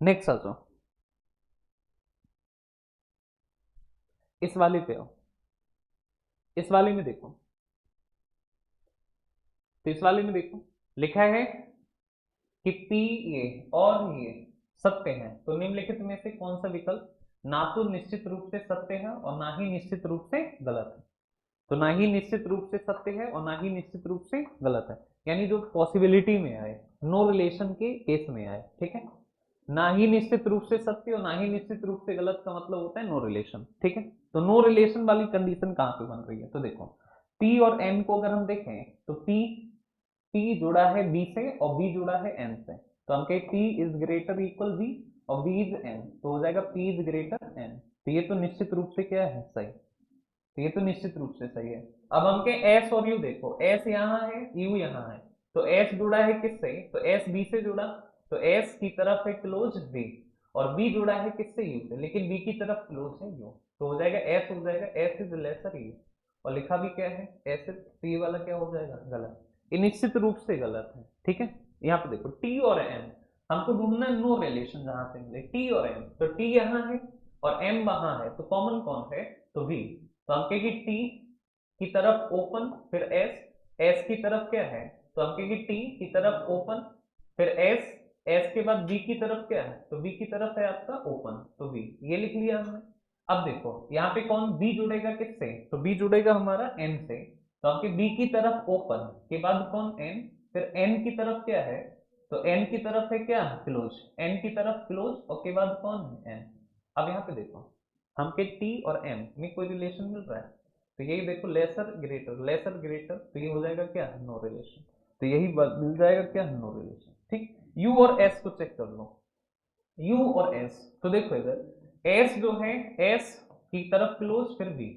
Speaker 1: नेक्स्ट आ जाओ, इस वाले पे आओ। इस वाले में देखो, तो इस वाले में देखो लिखा है कि पी ये और ये सत्य है, तो निम्नलिखित में से कौन सा विकल्प ना तो निश्चित रूप से सत्य है और ना ही निश्चित रूप से गलत है? तो ना ही निश्चित रूप से सत्य है और ना ही निश्चित रूप से गलत है, यानी जो पॉसिबिलिटी में आए, नो रिलेशन के केस में आए। ठीक है, ना ही निश्चित रूप से सत्य और ना ही निश्चित रूप से गलत का मतलब होता है नो रिलेशन। ठीक है, तो नो रिलेशन वाली कंडीशन कहां पे बन रही है? तो देखो, पी और एन को अगर हम देखें, तो पी जुड़ा है बी से और बी जुड़ा है एन से, तो हम कहें P is greater equal B और बी इज एन, तो हो जाएगा पी इज ग्रेटर एन। तो ये तो निश्चित रूप से क्या है? सही। तो ये तो निश्चित रूप से सही है। अब हम के एस और यू देखो, एस यहाँ है, यू यहाँ है, तो एस जुड़ा है किससे? तो एस बी से जुड़ा, तो एस की तरफ है क्लोज बी, और बी जुड़ा है किससे? यू से, लेकिन बी की तरफ क्लोज है यू, तो हो जाएगा एस, हो जाएगा एस इज लेसर यू, और लिखा भी क्या है? एस इज, तो ये वाला क्या हो जाएगा? गलत, ये निश्चित रूप से गलत है। ठीक है, यहाँ पे देखो टी और एन, हमको ढूंढना है नो रिलेशन जहां से मिले टी और एम, तो टी यहाँ है और एम वहां है, तो कॉमन कौन है? तो वी। तो हम कहेंगे टी की तरफ ओपन, फिर एस, एस की तरफ क्या है? तो हम कहेंगे टी की तरफ ओपन, फिर एस, एस के बाद बी की तरफ क्या है? तो बी की तरफ है आपका ओपन, तो बी, ये लिख लिया हमने। अब देखो यहाँ पे कौन बी जुड़ेगा किससे? तो बी जुड़ेगा हमारा एन से, तो आपके बी की तरफ ओपन के बाद कौन? एन, फिर एन की तरफ क्या है? तो एन की तरफ है क्या? क्लोज, एन की तरफ क्लोज, और के बाद कौन है? एन। अब यहाँ पे देखो, हमके टी और एम में कोई रिलेशन मिल रहा है? तो यही देखो लेसर ग्रेटर, लेसर ग्रेटर, तो ये हो जाएगा क्या? No relation. तो यही मिल जाएगा क्या? No relation. ठीक, यू और एस को चेक कर लो, यू और एस, तो देखो इधर एस जो है, एस की तरफ क्लोज फिर बी,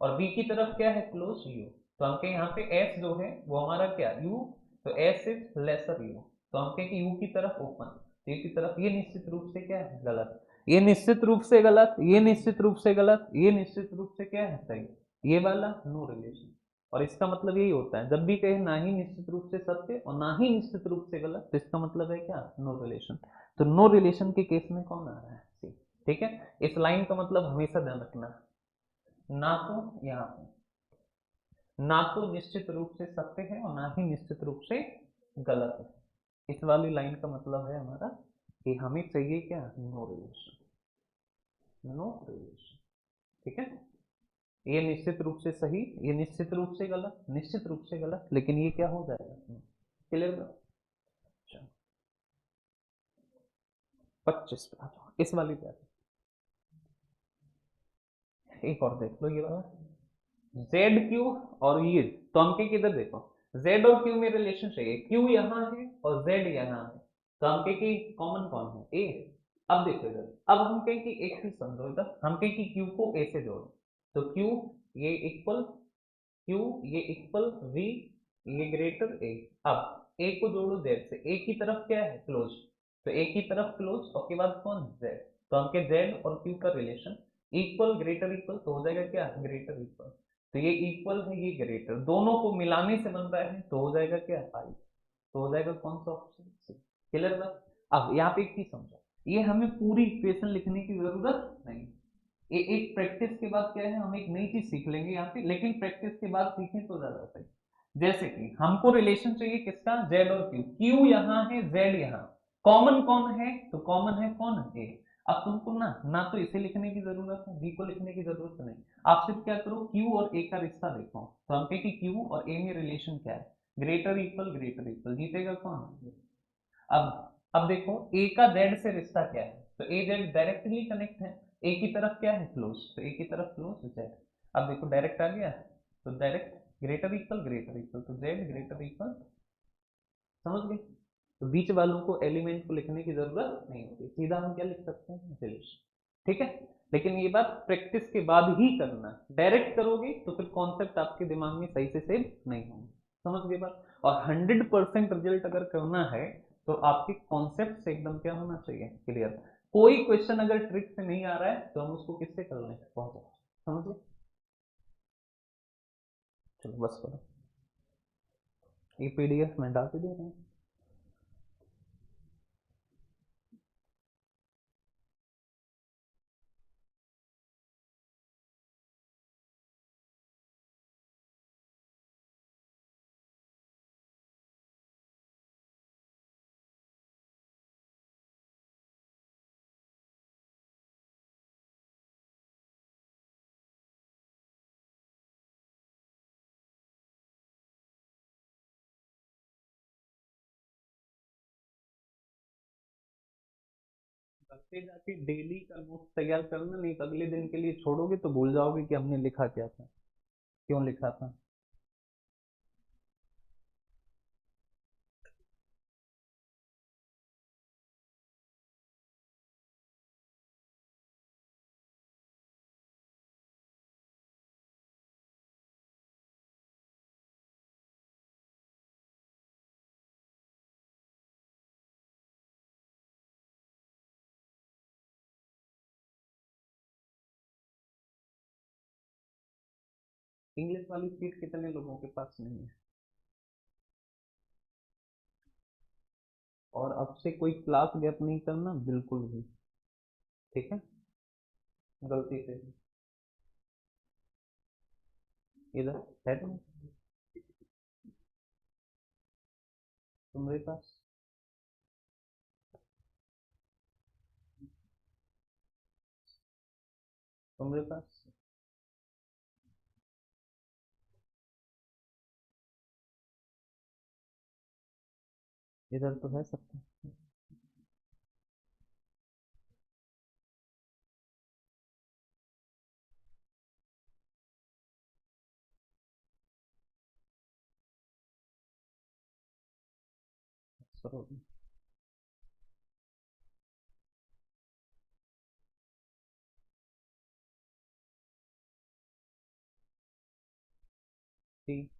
Speaker 1: और बी की तरफ क्या है? क्लोज यू, तो हम कहें यहाँ पे एस जो है वो हमारा क्या? यू, तो एस इज लेसर यू, तो हम कहें कि यू की तरफ ओपन, यू की तरफ, ये निश्चित रूप से क्या है? गलत, ये निश्चित रूप से गलत, ये निश्चित रूप से गलत, ये निश्चित रूप से क्या है? सही, ये वाला नो रिलेशन। और इसका मतलब यही होता है, जब भी कहे ना ही निश्चित रूप से सत्य और ना ही निश्चित रूप से गलत, तो इसका मतलब है क्या? No relation. तो नो रिलेशन के केस में कौन आ रहा है? सी। ठीक है, इस लाइन का मतलब हमेशा ध्यान रखना, ना तो यहाँ पे ना तो निश्चित रूप से सत्य है और ना ही निश्चित रूप से गलत है, इस वाली लाइन का मतलब है हमारा कि हमें चाहिए क्या? No relation, no relation. ठीक है, ये निश्चित रूप से सही, ये निश्चित रूप से गलत, निश्चित रूप से गलत, लेकिन ये क्या हो जाएगा? क्लियर? 25 पे आ जाओ, इस वाली पे आ जाओ, एक और देख लो ये वाला, जेड क्यू और ये, तो हमके किधर देखो, जेड और क्यू में रिलेशन चाहिए, क्यू यहाँ है और जेड यहाँ है, तो हमके की कॉमन कौन है? ए, अब देखो इधर, अब हम कहें कि एक चीज समझो इधर, हम कहें कि क्यू को ए से जोड़ो, तो क्यू ये इक्वल, क्यू ये इक्वल वी, ये ग्रेटर ए। अब ए को जोड़ो जेड से, ए की तरफ क्या है क्लोज, तो ए की तरफ क्लोज और के बाद कौन जेड, तो हम के जेड और क्यू का रिलेशन इक्वल ग्रेटर इक्वल, तो हो जाएगा क्या ग्रेटर इक्वल, तो ये इक्वल है ये ग्रेटर, दोनों को मिलाने से बन रहा है तो हो जाएगा क्या आई, तो हो जाएगा कौन सा ऑप्शन, क्लियर बात। अब यहाँ पे एक चीज समझो, ये हमें पूरी इक्वेशन लिखने की जरूरत नहीं, ये एक प्रैक्टिस के बाद क्या है, हम एक नई चीज सीख लेंगे यहाँ पे, लेकिन प्रैक्टिस के बाद सीखें तो ज्यादा सही। जैसे कि हमको रिलेशन चाहिए किसका, जेड और क्यू, क्यू यहाँ है जेड यहाँ, कॉमन कौन है, तो कॉमन है कौन ए। अब तुमको ना ना तो इसे लिखने की जरूरत है, बी को लिखने की जरूरत नहीं, आप सिर्फ क्या करो क्यू और ए का रिश्ता देखो, तो हम कहें कि क्यू और ए में रिलेशन क्या है, ग्रेटर इक्वल जीतेगा कौन। अब देखो ए का जेड से रिश्ता क्या है, तो ए जेड डायरेक्टली कनेक्ट है, ए की तरफ क्या है क्लोज, तो ए की तरफ क्लोज जेड। अब देखो डायरेक्ट आ गया, तो डायरेक्ट ग्रेटर इक्वल तो जेड ग्रेटर इक्वल, समझ गए। तो बीच वालों को एलिमेंट को लिखने की जरूरत नहीं होती, सीधा हम क्या लिख सकते हैं रिलेशन, ठीक है। लेकिन ये बात प्रैक्टिस के बाद ही करना, डायरेक्ट करोगे तो फिर कॉन्सेप्ट आपके दिमाग में सही से सेव नहीं होंगे, समझ गए बात। और 100% रिजल्ट अगर करना है तो आपके कॉन्सेप्ट से एकदम क्या होना चाहिए क्लियर, कोई क्वेश्चन अगर ट्रिक से नहीं आ रहा है तो हम उसको किससे कर लें, बहुत समझ गए। चलो बस करो, ये पीडीएफ में डाल के दे रहे हैं। करते जाके डेली का नोट तैयार करना, नहीं तो अगले दिन के लिए छोड़ोगे तो भूल जाओगे कि हमने लिखा क्या था, क्यों लिखा था। इंग्लिश वाली सीट कितने लोगों के पास नहीं है, और अब से कोई क्लास गैप नहीं करना बिल्कुल भी, ठीक है, गलती से इधर है तुम्हारे पास, तुम्हारे पास इधर तो है सबका, करो ठीक।